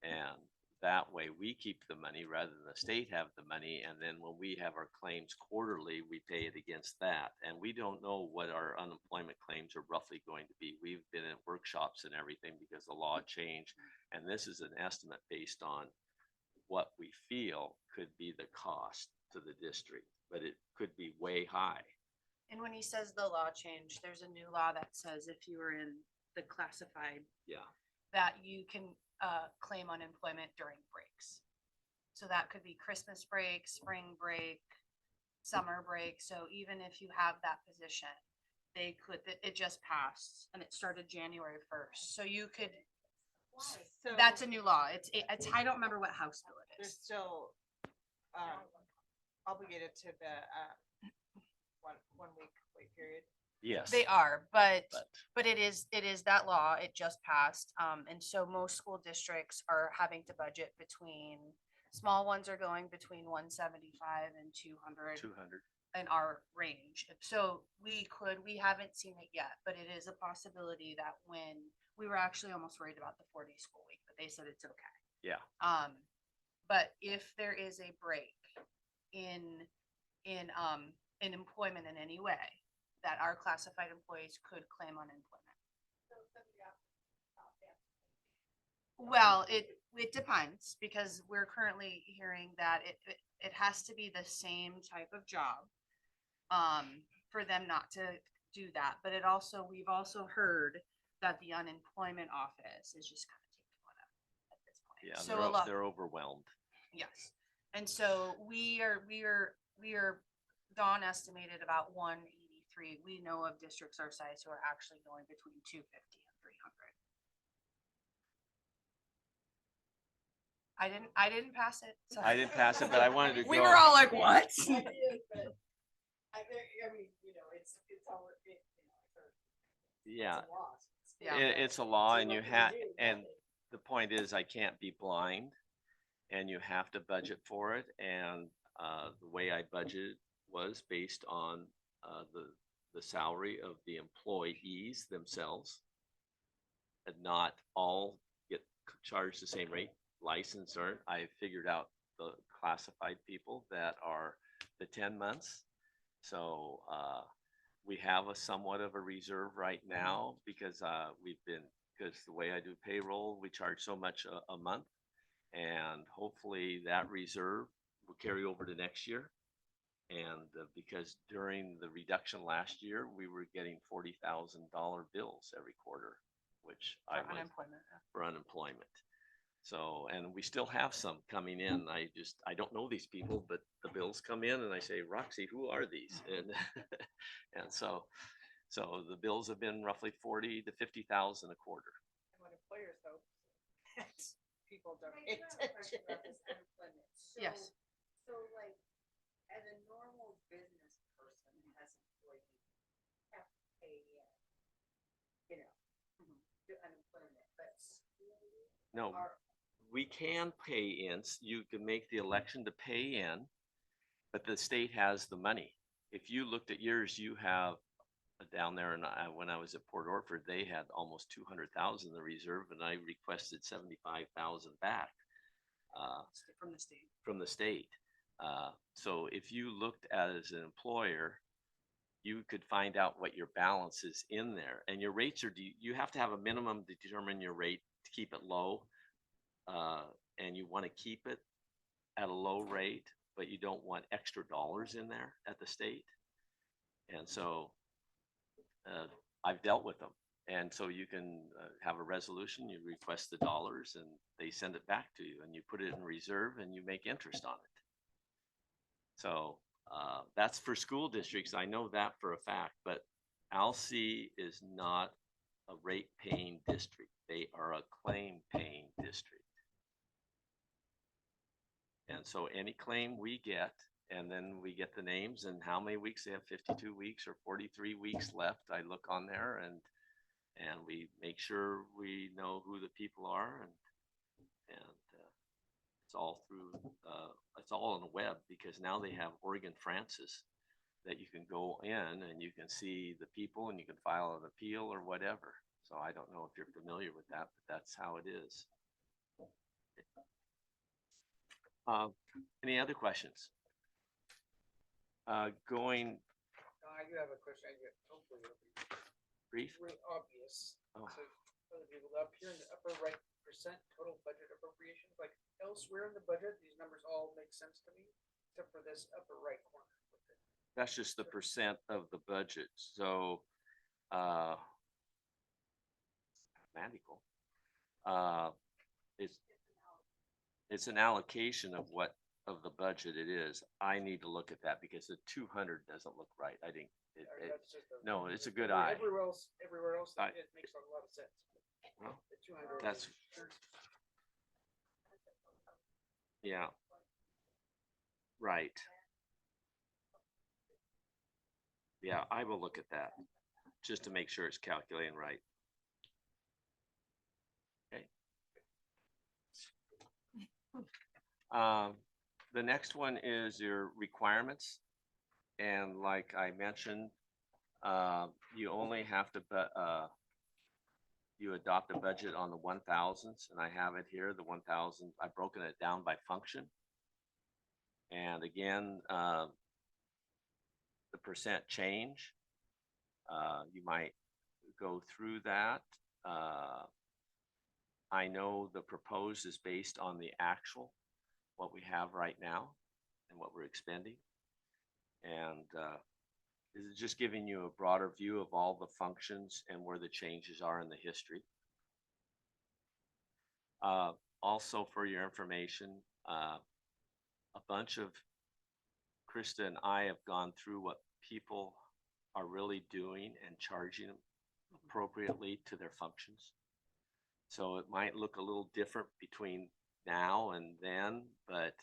and that way we keep the money rather than the state have the money. And then when we have our claims quarterly, we pay it against that. And we don't know what our unemployment claims are roughly going to be. We've been in workshops and everything because the law changed. And this is an estimate based on what we feel could be the cost to the district, but it could be way high. And when he says the law changed, there's a new law that says if you were in the classified, Yeah. that you can claim unemployment during breaks. So that could be Christmas break, spring break, summer break. So even if you have that position, they could, it just passed and it started January 1st. So you could, So that's a new law. It's, I don't remember what House bill it they're is. still, obligated to the, one week wait period. Yes. They are, but But it is that law. It just passed. And so most school districts are having to budget between, small ones are going between 175 and 200 200. in our range. So we haven't seen it yet, but it is a possibility that when, we were actually almost worried about the 40 school week, but they said it's okay. Yeah. But if there is a break in employment in any way, that our classified employees could claim unemployment. Well, it depends, because we're currently hearing that it has to be the same type of job for them not to do that. But we've also heard that the unemployment office is just kind of taking one up at this point. Yeah. So a lot, They're overwhelmed. yes. And so we are, Dawn estimated about 183. We know of districts our size who are actually going between 250 and 300. I didn't pass it. So. I didn't pass it, but I wanted to We go. were all like, what? Yeah. Yeah. It's a law and and the point is I can't be blind and you have to budget for it. And the way I budgeted was based on the salary of the employees themselves. And not all get charged the same rate. Licensed aren't. I figured out the classified people that are the 10 months. So we have a somewhat of a reserve right now because because the way I do payroll, we charge so much a month. And hopefully that reserve will carry over to next year. And because during the reduction last year, we were getting $40,000 bills every quarter, which for unemployment. So, and we still have some coming in. I don't know these people, but the bills come in and I say, Roxy, who are these? And, and so the bills have been roughly 40 to 50,000 a quarter. And when employers hope, people don't pay attention. Yes. So like, as a normal business person who has employees, have to pay, to unemployment, but schools No, are, we can pay in. You can make the election to pay in, but the state has the money. If you looked at yours, you have down there, and when I was at Port Orford, they had almost 200,000 in the reserve, and I requested 75,000 back From the state. So if you looked at it as an employer, you could find out what your balance is in there, and your rates are. You have to have a minimum to determine your rate to keep it low, and you want to keep it at a low rate, but you don't want extra dollars in there at the state. And so I've dealt with them. And so you can have a resolution, you request the dollars and they send it back to you and you put it in reserve and you make interest on it. So that's for school districts. I know that for a fact, but Alsea is not a rate paying district. They are a claim paying district. And so any claim we get, and then we get the names and how many weeks they have, 52 weeks or 43 weeks left. I look on there and we make sure we know who the people are, and it's all through, it's all on the web, because now they have Oregon Francis that you can go in and you can see the people and you can file an appeal or whatever. So I don't know if you're familiar with that, but that's how it is. Any other questions? Going I do have a question, I get, hopefully it'll be brief? really obvious. Oh. So, other people, up here in the upper right percent total budget appropriations, like elsewhere in the budget, these numbers all make sense to me, except for this upper right corner. That's just the percent of the budget, so, mathematical. It's an allocation of what, of the budget it is. I need to look at that because the 200 doesn't look right. I think, That's just no, it's a good eye. Everywhere else, I- it makes a lot of sense. Well, The 200 that's- is- yeah. Right. Yeah, I will look at that, just to make sure it's calculating right. Okay. The next one is your requirements. And like I mentioned, you only have to, you adopt a budget on the 1000s, and I have it here, the 1000, I've broken it down by function. And again, the percent change, you might go through that. I know the proposed is based on the actual, what we have right now and what we're expending. And this is just giving you a broader view of all the functions and where the changes are in the history. Also for your information, a bunch of Krista and I have gone through what people are really doing and charging them appropriately to their functions. So it might look a little different between now and then, but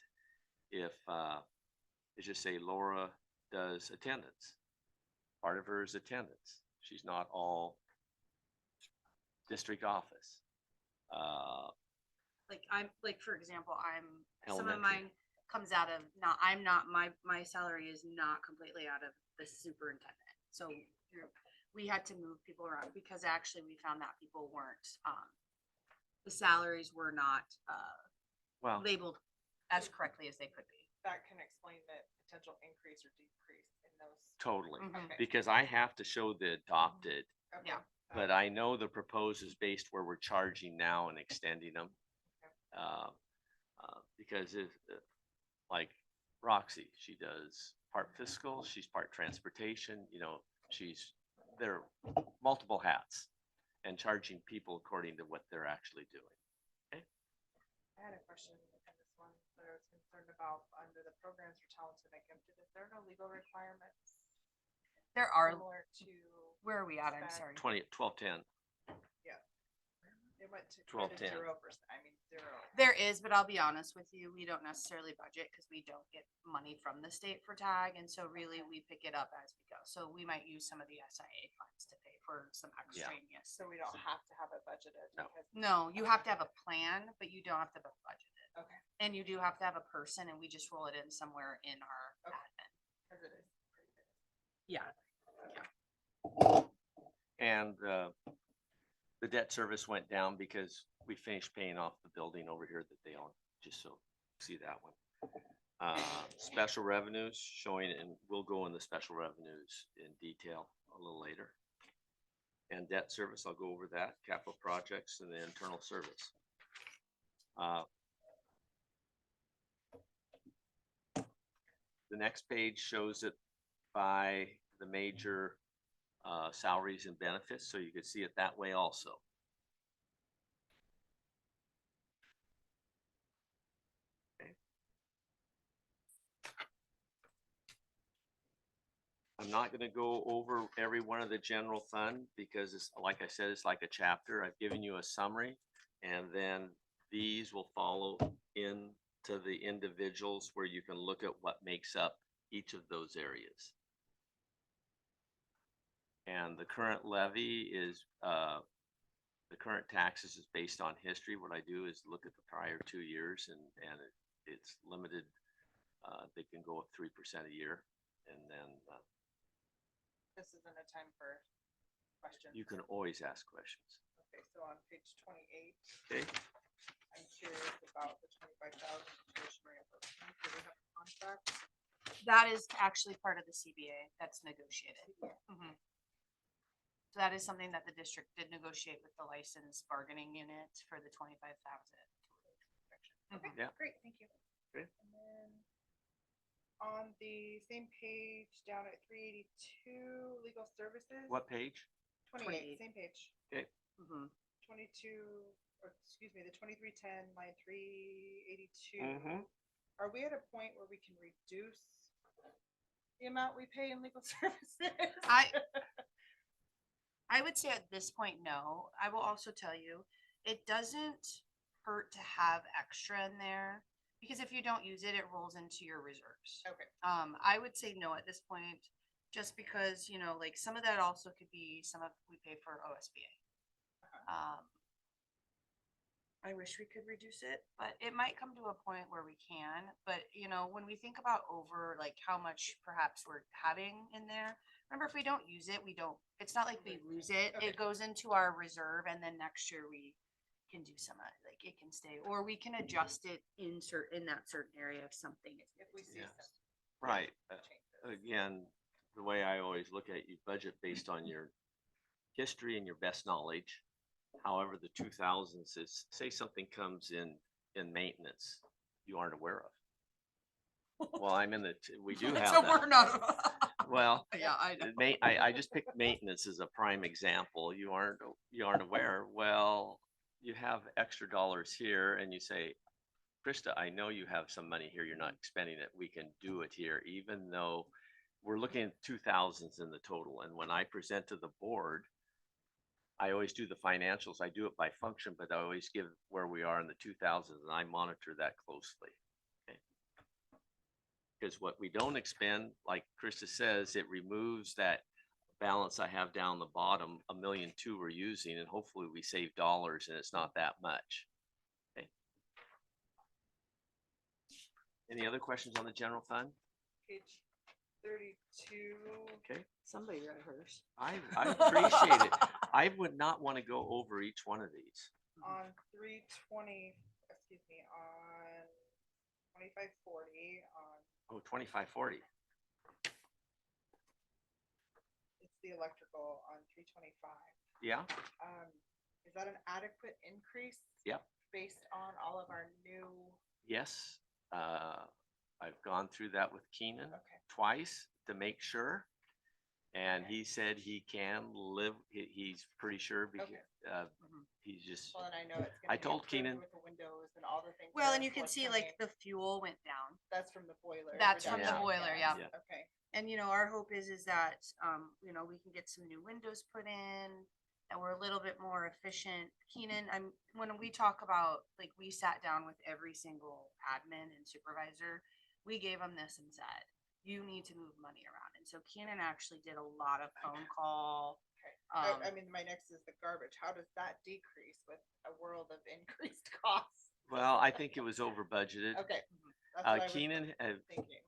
if, let's just say Laura does attendance, part of her is attendance. She's not all district office. Like for example, some of Elementary. mine comes out of, my salary is not completely out of the superintendent. So we had to move people around because actually we found that people weren't, the salaries were not, Well, labeled as correctly as they could be. That can explain the potential increase or decrease in those. totally, Mhm. Okay. because I have to show the adopted, Okay. Yeah. but I know the proposed is based where we're charging now and extending them. Because if, like Roxy, she does part fiscal, she's part transportation, you know, they're multiple hats and charging people according to what they're actually doing. I had a question in this one that I was concerned about under the programs for talented and gifted. Is there no legal requirements There are, similar to? where are we at? I'm spec? sorry. 1210. It went to 12.10. 0%. Zero. There is, but I'll be honest with you, we don't necessarily budget because we don't get money from the state for tag. And so really we pick it up as we go. So we might use some of the SIA funds to pay for some extraneous. So we don't have to have it budgeted. No. because- No, you have to have a plan, but you don't have to have it budgeted. Okay, And you do have to have a person and we just roll it in somewhere in our Okay. admin. because it is pretty big. Yeah. And the debt service went down because we finished paying off the building over here that they own, just so see that one. Special revenues showing, and we'll go in the special revenues in detail a little later. And debt service, I'll go over that, capital projects and the internal service. The next page shows it by the major salaries and benefits, so you could see it that way also. Okay. I'm not gonna go over every one of the general fund because it's, like I said, it's like a chapter. I've given you a summary. And then these will follow into the individuals where you can look at what makes up each of those areas. And the current levy is, the current taxes is based on history. What I do is look at the prior 2 years and it's limited. They can go up 3% a year. And then This isn't a time for questions. you can always ask questions. Okay, so on page 28, Okay, I'm curious about the 25,000 tuition reimbursement. Do we have a contract? That is actually part of the CBA that's negotiated. Mhm. So that is something that the district did negotiate with the license bargaining unit for the 25,000. Okay, Yeah. great, thank you. Okay. And then on the same page down at 382, legal services. What page? 28, 28. same page. Mhm. 22, or excuse me, the 2310, line 382. Mhm. Are we at a point where we can reduce the amount we pay in legal services? I would say at this point, no. I will also tell you, it doesn't hurt to have extra in there because if you don't use it, it rolls into your reserves. Okay. I would say no at this point, just because, you know, like some of that also could be some of we pay for OSBA. I wish we could reduce it, but it might come to a point where we can. But you know, when we think about over like how much perhaps we're having in there, remember if we don't use it, we don't. It's not like we lose it. Okay. It goes into our reserve, and then next year we can do some like it can stay, or we can adjust it in that certain area if something is. If we see Yes. some Right. changes. Again, the way I always look at you budget based on your history and your best knowledge. However, the 2000s is, say something comes in maintenance you aren't aware of. Well, I'm in the, we do have So we're that. not. Well, Yeah, I know. I just picked maintenance as a prime example. You aren't aware. Well, you have extra dollars here and you say, Krista, I know you have some money here. You're not expending it. We can do it here, even though we're looking at 2000s in the total. And when I present to the board, I always do the financials. I do it by function, but I always give where we are in the 2000s and I monitor that closely. Okay. Because what we don't expend, like Krista says, it removes that balance I have down the bottom, 1.2 million we're using, and hopefully we save dollars and it's not that much. Okay. Any other questions on the general fund? Page 32. Okay. Somebody read hers. I appreciate it. I would not want to go over each one of these. On 320, excuse me, on 2540, on, Oh, 2540. it's the electrical on 325. Yeah. Is that an adequate increase? Yep. Based on all of our new, Yes. I've gone through that with Keenan okay, twice to make sure. And Okay. he said he can live, he's pretty sure because, Okay. he's just, well, then I know it's gonna I be told improved Keenan- with the windows and all the things. Well, that and are you can see like forthcoming. the fuel went down. That's from the boiler. That's from the reduction, boiler, yes, yeah. Okay, And you know, our hope is that you know, we can get some new windows put in, that we're a little bit more efficient. Keenan, when we talk about, like, we sat down with every single admin and supervisor, we gave them this and said, you need to move money around. And so Keenan actually did a lot of phone call. okay. Um, I mean, my next is the garbage. How does that decrease with a world of increased costs? well, I think it was over budgeted. Okay. That's what I was Keenan, thinking.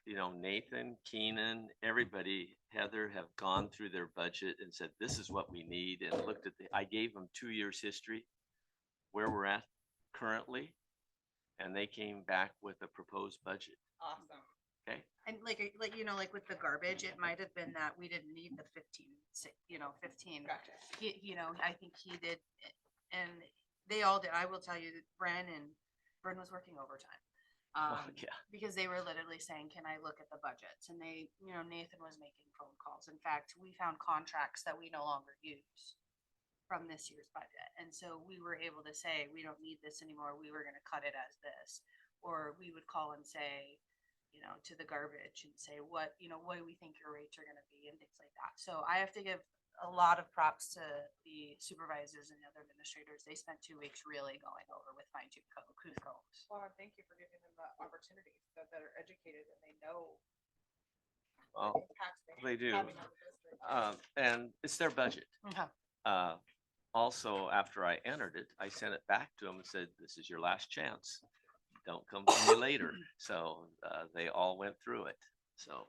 you know, Nathan, Keenan, everybody, Heather have gone through their budget and said, this is what we need, and looked at I gave them 2 years history, where we're at currently, and they came back with a proposed budget. Awesome. And like you know, like with the garbage, it might have been that we didn't need the 15, 15. Gotcha. You know, I think he did, and they all did. I will tell you that Bren was working overtime. Yeah. Because they were literally saying, can I look at the budgets? And they, you know, Nathan was making phone calls. In fact, we found contracts that we no longer use from this year's budget. And so we were able to say, we don't need this anymore. We were going to cut it as this. Or we would call and say, you know, to the garbage and say, what do we think your rates are going to be and things like that. So I have to give a lot of props to the supervisors and the other administrators. They spent 2 weeks really going over with fine tooth combs. Well, and thank you for giving them the opportunity that they're educated and they know Well, what impacts they do. having on the district. And it's their budget. Okay. Also, after I entered it, I sent it back to them and said, this is your last chance. Don't come to me later. So they all went through it. So.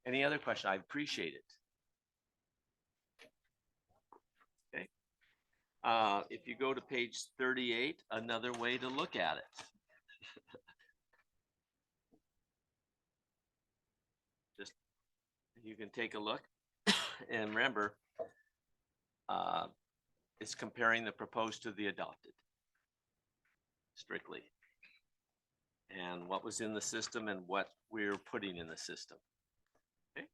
Any other question? I appreciate it. Okay. If you go to page 38, another way to look at it. Just, you can take a look and remember, it's comparing the proposed to the adopted. Strictly. And what was in the system and what we're putting in the system. Okay.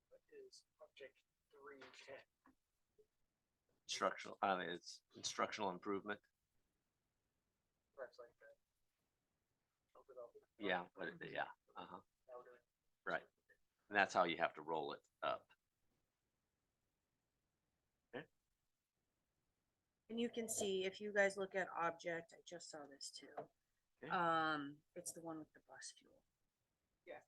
What is object 310? It's instructional improvement. That's like the. I'll develop it. Yeah, but yeah, uh-huh, Now we're doing. right. And that's how you have to roll it up. And you can see, if you guys look at object, I just saw this too. Okay. It's the one with the bus fuel. Yeah.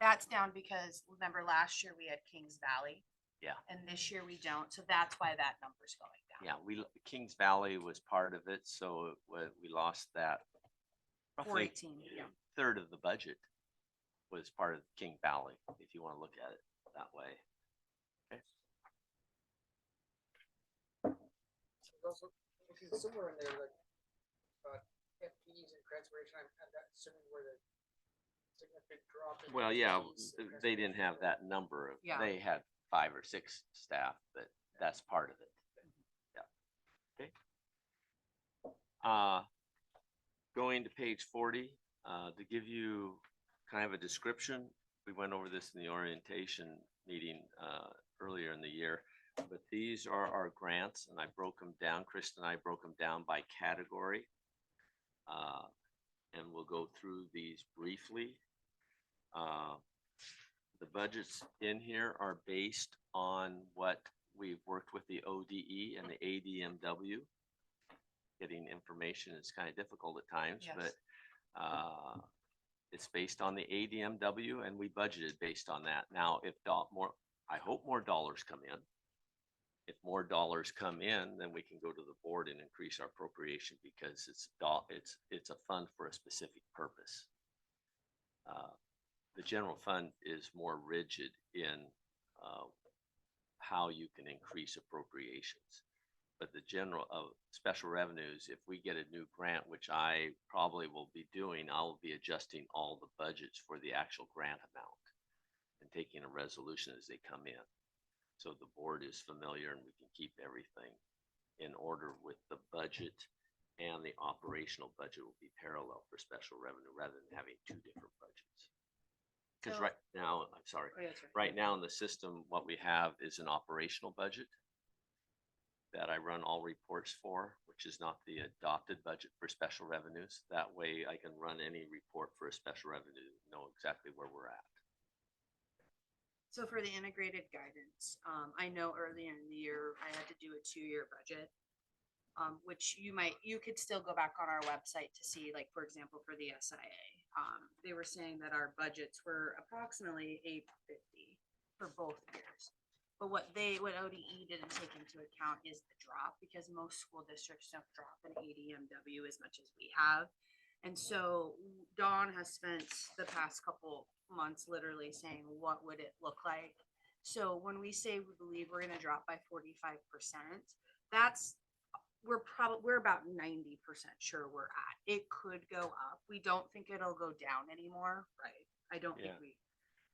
That's down because remember last year we had Kings Valley Yeah, and this year we don't, so that's why that number's going down. yeah, Kings Valley was part of it, so we lost that. Roughly 418, yeah. third of the budget was part of King Valley, if you want to look at it that way. Okay. There's also, looking somewhere in there, like, FTEs and transportation, I'm assuming where the significant drop. in Well, yeah, FTEs and they didn't have that number. Yeah. They had 5 or 6 staff, but that's part of it. Yeah. Okay. Going to page 40, to give you kind of a description, we went over this in the orientation meeting earlier in the year, but these are our grants, and I broke them down. Krista and I broke them down by category. And we'll go through these briefly. The budgets in here are based on what we've worked with the ODE and the ADMW. Getting information is kind of difficult at times, Yes. but it's based on the ADMW, and we budgeted based on that. Now, if I hope more dollars come in. If more dollars come in, then we can go to the board and increase our appropriation because it's a fund for a specific purpose. The general fund is more rigid in how you can increase appropriations. But the general special revenues, if we get a new grant, which I probably will be doing, I'll be adjusting all the budgets for the actual grant amount and taking a resolution as they come in. So the board is familiar and we can keep everything in order with the budget, and the operational budget will be parallel for special revenue rather than having 2 different budgets. Because So- right now, I'm sorry, Oh, yeah, that's right. right now in the system, what we have is an operational budget that I run all reports for, which is not the adopted budget for special revenues. That way I can run any report for a special revenue, know exactly where we're at. So for the integrated guidance, I know earlier in the year, I had to do a 2-year budget. Which you could still go back on our website to see, like, for example, for the SIA. They were saying that our budgets were approximately $850 for both years. But what ODE didn't take into account is the drop, because most school districts don't drop in ADMW as much as we have. And so Dawn has spent the past couple months literally saying, what would it look like? So when we say we believe we're gonna drop by 45%, we're about 90% sure we're at. It could go up. We don't think it'll go down anymore, right? I don't think Yeah.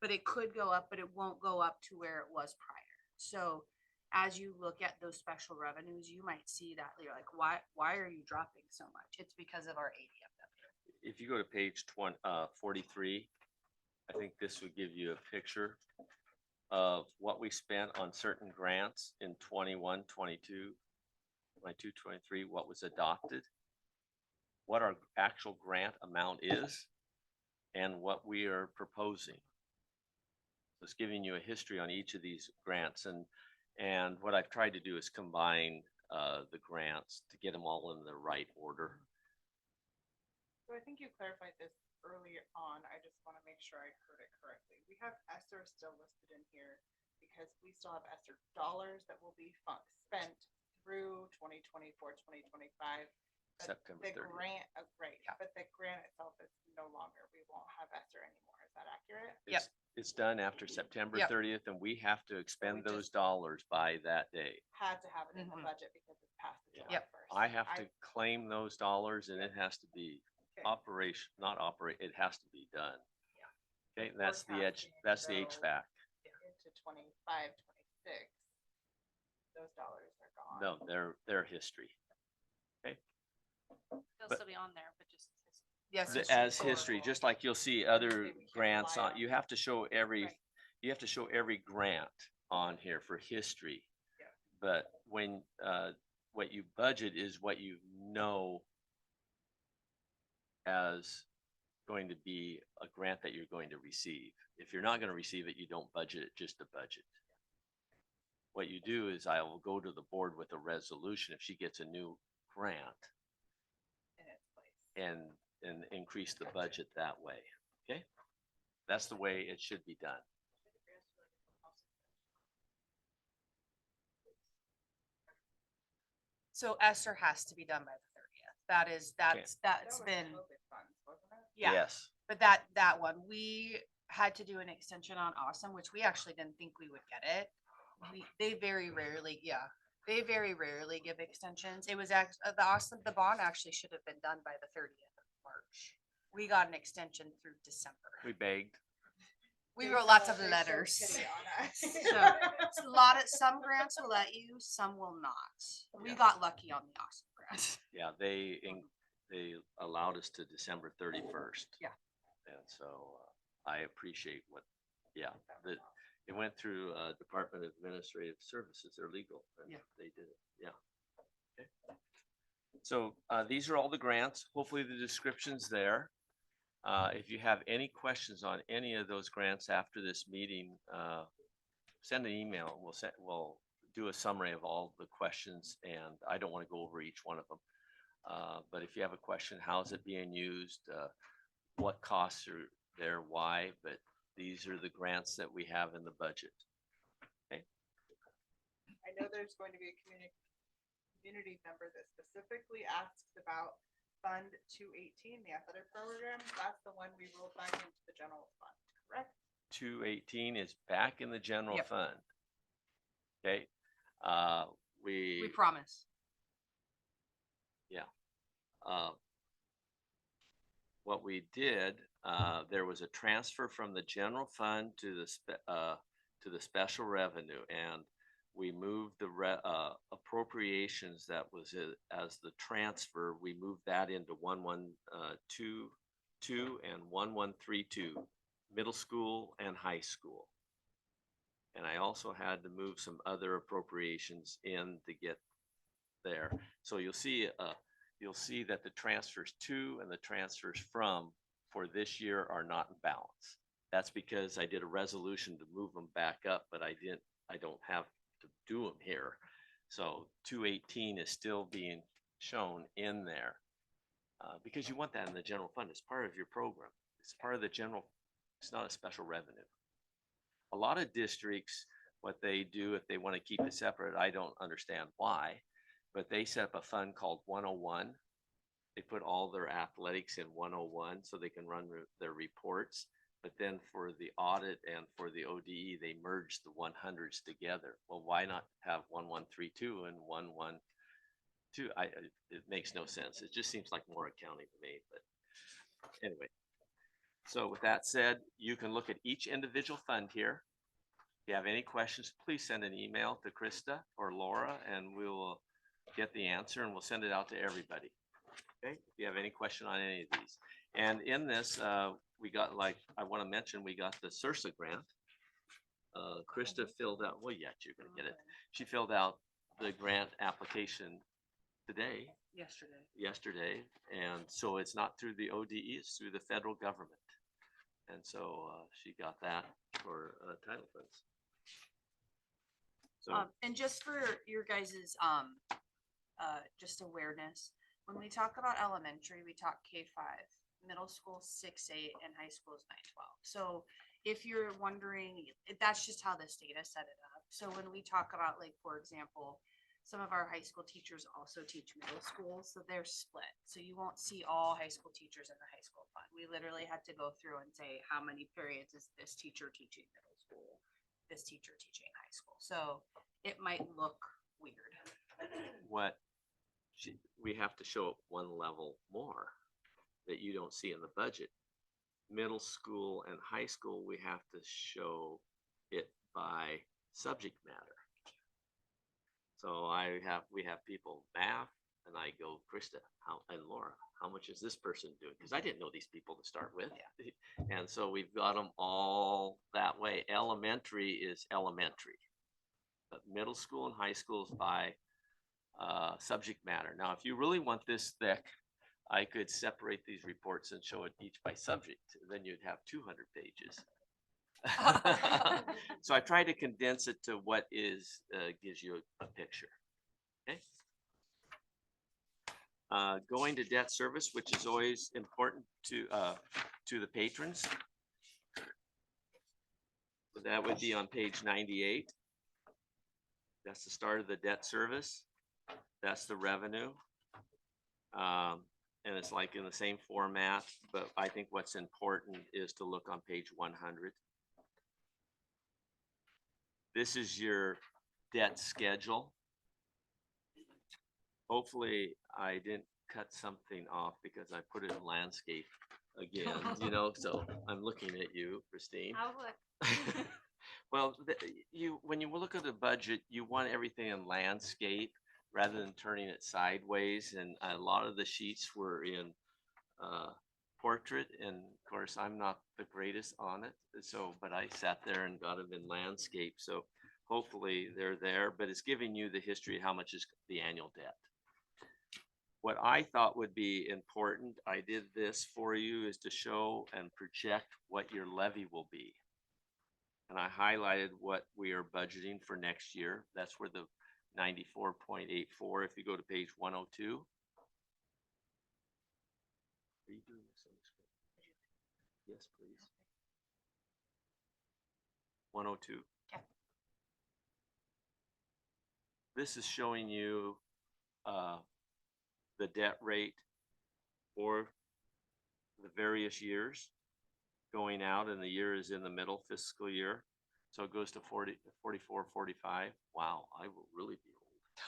but it could go up, but it won't go up to where it was prior. So as you look at those special revenues, you might see that you're like, why are you dropping so much? It's because of our ADMW. If you go to page 43, I think this would give you a picture of what we spent on certain grants in 21, 22, 23, what was adopted, what our actual grant amount is, and what we are proposing. So it's giving you a history on each of these grants, and what I've tried to do is combine the grants to get them all in the right order. So I think you clarified this earlier on. I just want to make sure I heard it correctly. We have ESSER still listed in here because we still have ESSER dollars that will be spent through 2024, 2025. September The 30th. grant, right, Yeah. but the grant itself is no longer, we won't have ESSER anymore, is that accurate? Yep. It's done after September Yep. 30th and we have to expend just- those dollars by that day. Had to have it in the Mhm. budget because it's past the Yeah. July Yep. first. I have to claim those dollars and it has to be Okay. operation, not operate, it has to be done. Yeah. Okay, and that's the edge, Forecasting, that's the so- HVAC. Into 25, 26, those dollars are gone. No, they're history. They'll But- still be on there, but just. Yes. As history, just like you'll see other Okay, we can't grants rely on, on- you have to show every, Right. you have to show every grant on here for history. Yeah. But when, what you budget is what you know as going to be a grant that you're going to receive. If you're not gonna receive it, you don't budget it, just a budget. What you do is I will go to the board with a resolution if she gets a new grant In its place. and increase the budget that way, okay? That's the way it should be done. So ESSER has to be done by the 30th. That's That that's was been, COVID funds, wasn't it? yeah. Yes, But that one, we had to do an extension on Awesome, which we actually didn't think we would get it. They very rarely, they very rarely give extensions. It was the bond actually should have been done by the 30th of March. We got an extension through December. we begged. We They wrote lots of showed letters. pity on us. So some grants will let you, some will not. We Yeah. got lucky on the Awesome grant. Yeah, they allowed us to December 31st. Yeah. And so I appreciate it went through Department of Administrative Services, they're legal, and Yeah. they did it, yeah. Okay. So these are all the grants, hopefully the description's there. If you have any questions on any of those grants after this meeting, send an email, we'll do a summary of all the questions, and I don't want to go over each one of them. But if you have a question, how's it being used? What costs are there? Why? But these are the grants that we have in the budget. I know there's going to be a community member that specifically asks about Fund 218, the athletic program. That's the one we rolled back into the general fund, correct? 218 is back in the general Yep. fund. Okay, We promise. what we did, there was a transfer from the general fund to the special revenue, and we moved the appropriations that was as the transfer, we moved that into 1122 and 1132, middle school and high school. And I also had to move some other appropriations in to get there. So you'll see that the transfers to and the transfers from for this year are not in balance. That's because I did a resolution to move them back up, but I don't have to do them here. So 218 is still being shown in there. Because you want that in the general fund. It's part of your program. It's part of the general, it's not a special revenue. A lot of districts, what they do if they want to keep it separate, I don't understand why, but they set up a fund called 101. They put all their athletics in 101 so they can run their reports. But then for the audit and for the ODE, they merge the 100s together. Well, why not have 1132 and 112? It makes no sense. It just seems like more accounting to me, but anyway. So with that said, you can look at each individual fund here. If you have any questions, please send an email to Krista or Laura and we will get the answer and we'll send it out to everybody. Okay, if you have any question on any of these. And in this, we got, like, I want to mention, we got the CIRSA grant. Krista filled out, well, yeah, you're gonna get it. She filled out the grant application today, yesterday. And so it's not through the ODE, it's through the federal government. And so she got that for title funds. So And just for your guys's, just awareness, when we talk about elementary, we talk K-5, middle school 6-8, and high school is 9-12. So if you're wondering, that's just how this data set it up. So when we talk about, like, for example, some of our high school teachers also teach middle school, so they're split. So you won't see all high school teachers in the high school fund. We literally had to go through and say, how many periods is this teacher teaching middle school? This teacher teaching high school. So it might look weird. What we have to show it one level more that you don't see in the budget. Middle school and high school, we have to show it by subject matter. So we have people math, and I go, Krista, and Laura, how much is this person doing? Because I didn't know these people to start with. And so we've got them all that way. Elementary is elementary, but middle school and high school is by subject matter. Now, if you really want this thick, I could separate these reports and show it each by subject. Then you'd have 200 pages. So I try to condense it to what is gives you a picture. Okay. Going to debt service, which is always important to the patrons. So that would be on page 98. That's the start of the debt service. That's the revenue. And it's like in the same format, but I think what's important is to look on page 100. This is your debt schedule. Hopefully I didn't cut something off because I put it in landscape again, so I'm looking at you, Christine. I'll look. Well, when you look at the budget, you want everything in landscape rather than turning it sideways. And a lot of the sheets were in portrait, and of course I'm not the greatest on it. So, but I sat there and got them in landscape. So hopefully they're there, but it's giving you the history of how much is the annual debt. What I thought would be important, I did this for you, is to show and project what your levy will be. And I highlighted what we are budgeting for next year. That's where the 94.84, if you go to page 102. Are you doing this on the script? Yes, please. 102. Okay. This is showing you the debt rate for the various years going out, and the year is in the middle fiscal year. So it goes to 40, 44, 45. Wow, I will really be old.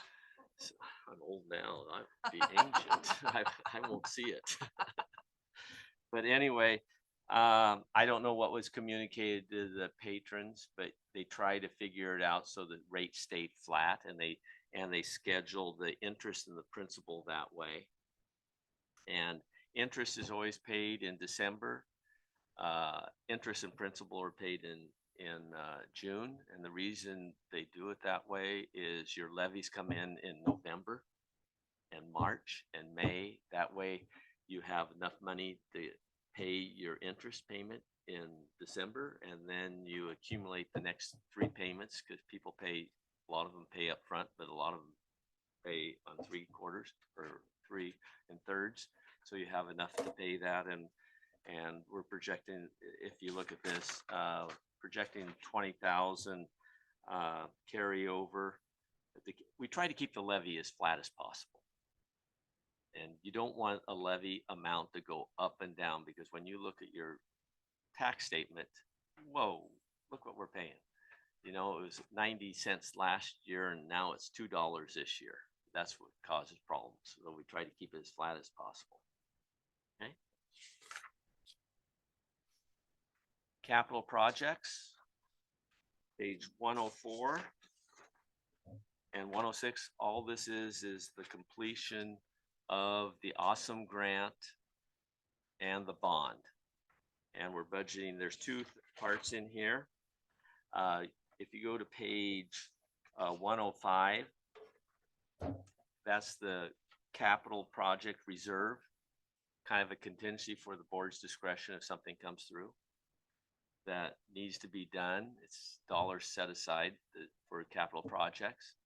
So I'm old now. I'll be ancient. I won't see it. But anyway, I don't know what was communicated to the patrons, but they try to figure it out so the rate stayed flat, and they schedule the interest and the principal that way. And interest is always paid in December. Interest and principal are paid in June, and the reason they do it that way is your levies come in November and March and May. That way you have enough money to pay your interest payment in December, and then you accumulate the next 3 payments, because people pay, a lot of them pay up front, but a lot of them pay on 3 quarters or 3 3/3. So you have enough to pay that, and we're projecting, if you look at this, projecting 20,000 carryover. We try to keep the levy as flat as possible. And you don't want a levy amount to go up and down, because when you look at your tax statement, whoa, look what we're paying. It was 90 cents last year, and now it's $2 this year. That's what causes problems. So we try to keep it as flat as possible. Okay. Capital projects, page 104 and 106. All this is the completion of the Awesome Grant and the bond. And we're budgeting, there's 2 parts in here. If you go to page 105, that's the capital project reserve, kind of a contingency for the board's discretion if something comes through that needs to be done. It's dollars set aside for capital projects.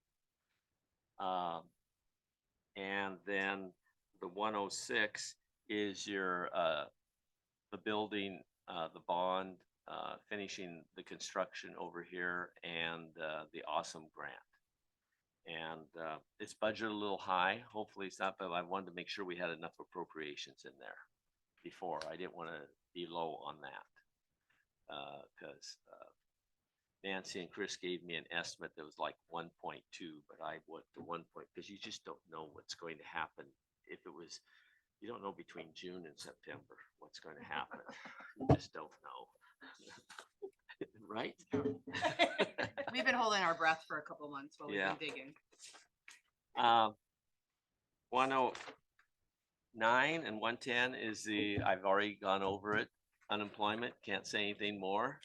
And then the 106 is your the building, the bond, finishing the construction over here, and the Awesome Grant. And it's budgeted a little high. Hopefully it's not, but I wanted to make sure we had enough appropriations in there before. I didn't want to be low on that. Because Nancy and Chris gave me an estimate that was like 1.2, but I went to 1 point, because you just don't know what's going to happen. If it was, you don't know between June and September what's going to happen. You just don't know. Right? We've been holding our breath for a couple of months while we've Yeah. been digging. 109 and 110 is I've already gone over it. Unemployment, can't say anything more.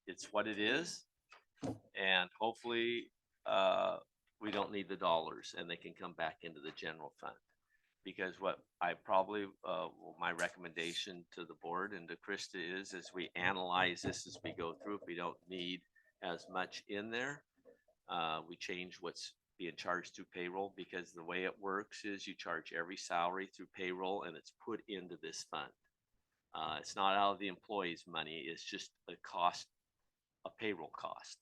It's what it is. And hopefully, we don't need the dollars and they can come back into the general fund. Because what I probably, my recommendation to the board and to Krista is, as we analyze this as we go through, if we don't need as much in there, we change what's being charged through payroll, because the way it works is you charge every salary through payroll and it's put into this fund. It's not out of the employee's money, it's just a cost, a payroll cost.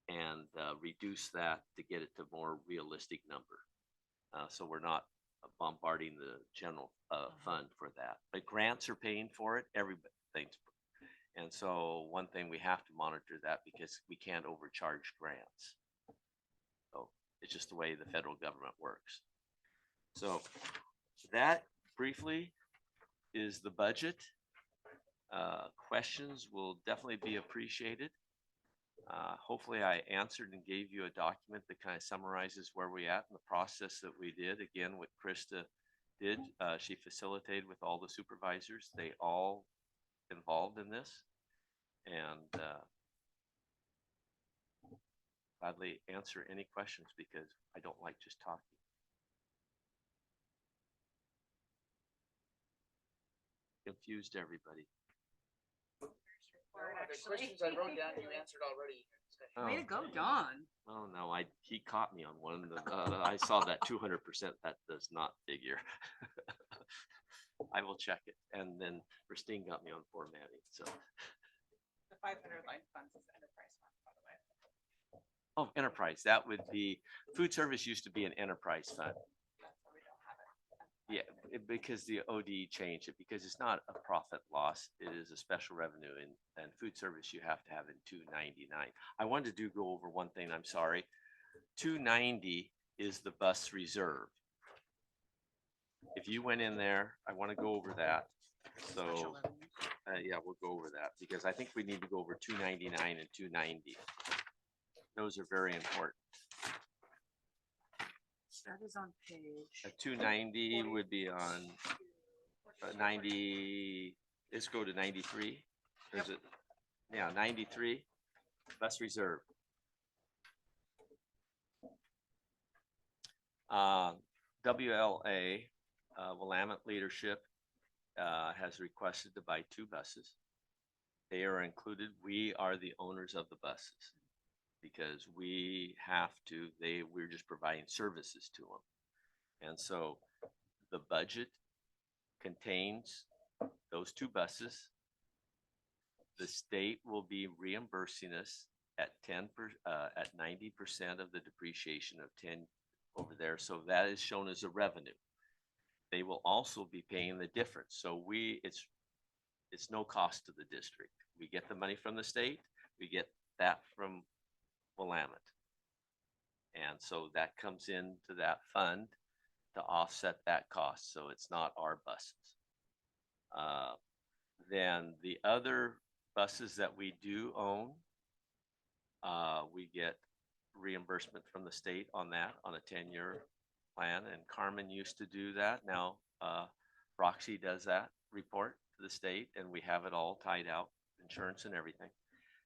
And reduce that to get it to a more realistic number. So we're not bombarding the general fund for that. But grants are paying for it, everything's. And so one thing we have to monitor that, because we can't overcharge grants. So it's just the way the federal government works. So that briefly is the budget. Questions will definitely be appreciated. Hopefully I answered and gave you a document that kind of summarizes where we at in the process that we did. Again, what Krista did, she facilitated with all the supervisors. They all involved in this. And gladly answer any questions, because I don't like just talking. Confused everybody. The questions I wrote down, you answered already. Way to go, Don. Oh no, he caught me on one. I saw that 200%. That does not figure. I will check it. And then Christine got me on formatting. So, The 500 line funds is enterprise fund, by the way. oh, enterprise. That would be, food service used to be an enterprise fund. That's why we don't have it. Yeah, because the OD changed it, because it's not a profit loss. It is a special revenue, and food service you have to have in 299. I wanted to go over one thing. I'm sorry. 290 is the bus reserve. If you went in there, I want to go over that. So yeah, we'll go over that, because I think we need to go over 299 and 290. Those are very important. That is on page. 290 would be on 90. Let's go to 93. Is it? Yeah, 93. Bus reserve. WLA, Willamette Leadership, has requested to buy 2 buses. They are included. We are the owners of the buses, because we have to, we're just providing services to them. And so the budget contains those 2 buses. The state will be reimbursing us at 90% of the depreciation of 10 over there. So that is shown as a revenue. They will also be paying the difference. So it's no cost to the district. We get the money from the state, we get that from Willamette. And so that comes into that fund to offset that cost. So it's not our buses. Then the other buses that we do own, we get reimbursement from the state on that, on a 10-year plan. And Carmen used to do that. Now Roxy does that report to the state, and we have it all tied out, insurance and everything.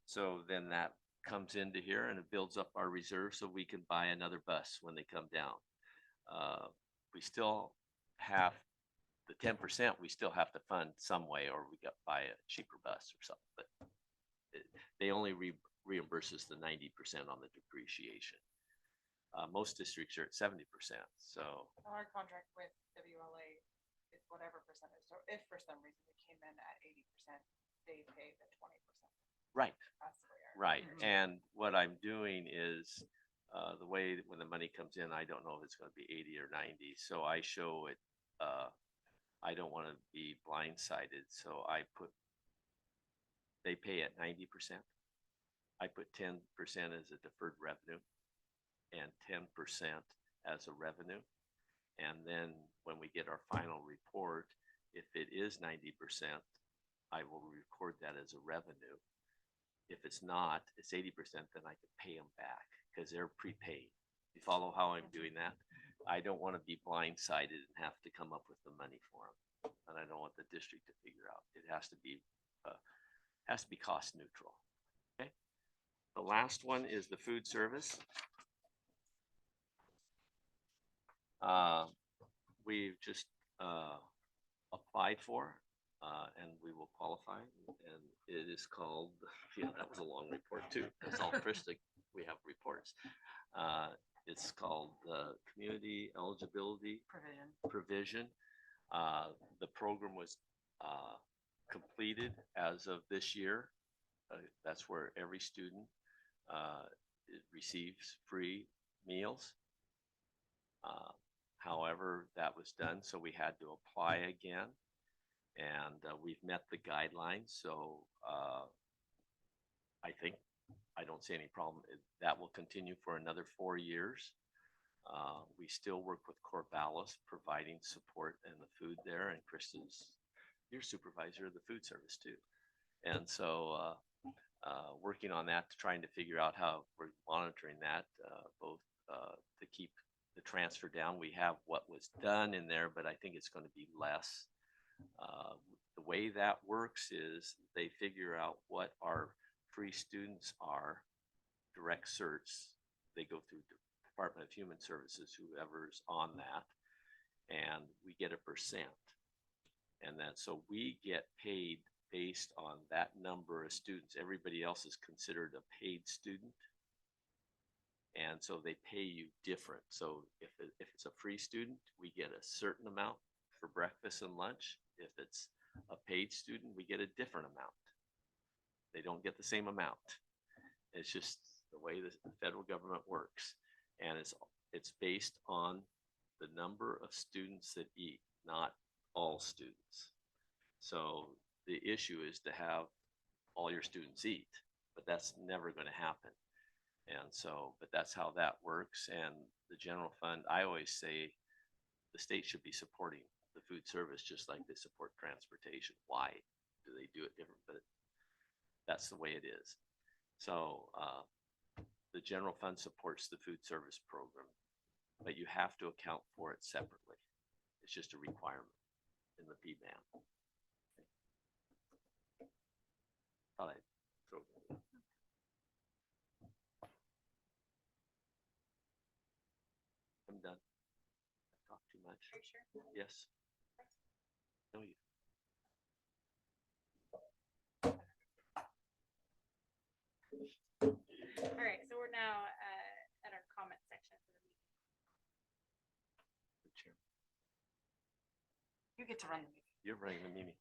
So then that comes into here and it builds up our reserve, so we can buy another bus when they come down. We still have the 10%, we still have to fund some way, or we got buy a cheaper bus or something. But they only reimburses the 90% on the depreciation. Most districts are at 70%. So Our contract with WLA is whatever percentage. So if for some reason we came in at 80%, they pay the 20%. right. That's the way ours Right, Mhm. and what I'm doing is, the way that when the money comes in, I don't know if it's gonna be 80 or 90, so I show it, I don't wanna be blindsided, so I put, they pay at 90%. I put 10% as a deferred revenue and 10% as a revenue. And then when we get our final report, if it is 90%, I will record that as a revenue. If it's not, it's 80%, then I can pay them back because they're prepaid. You follow how I'm doing that? I don't want to be blindsided and have to come up with the money for them. And I don't want the district to figure out. It has to be cost neutral. Okay. The last one is the food service. We've just applied for, and we will qualify. And it is called, yeah, that was a long report too. That's all Krista, we have reports. It's called the Community Eligibility Provision. The program was completed as of this year. That's where every student receives free meals. However, that was done, so we had to apply again, and we've met the guidelines. So I don't see any problem. That will continue for another 4 years. We still work with Corvallis, providing support and the food there, and Kristen's your supervisor of the food service too. And so working on that, trying to figure out how we're monitoring that, both to keep the transfer down. We have what was done in there, but I think it's going to be less. The way that works is they figure out what our free students are, direct certs. They go through Department of Human Services, whoever's on that, and we get a percent. And then so we get paid based on that number of students. Everybody else is considered a paid student. And so they pay you different. So if it's a free student, we get a certain amount for breakfast and lunch. If it's a paid student, we get a different amount. They don't get the same amount. It's just the way the federal government works. And it's based on the number of students that eat, not all students. So the issue is to have all your students eat, but that's never going to happen. And so, but that's how that works. And the general fund, I always say the state should be supporting the food service just like they support transportation. Why do they do it different? But that's the way it is. So the general fund supports the food service program, but you have to account for it separately. It's just a requirement in the PBAM. Thought I'd throw that in. I'm done. I've talked too much. Are you sure? Yes. No, you. All right, so we're now at our comment section for the meeting. The chair. You get to run the meeting. You're running the meeting.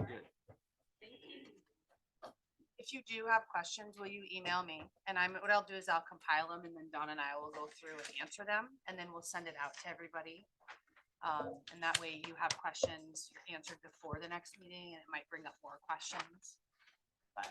Good. Thank you. If you do have questions, will you email me? And what I'll do is I'll compile them and then Dawn and I will go through and answer them and then we'll send it out to everybody. And that way you have questions answered before the next meeting and it might bring up more questions. But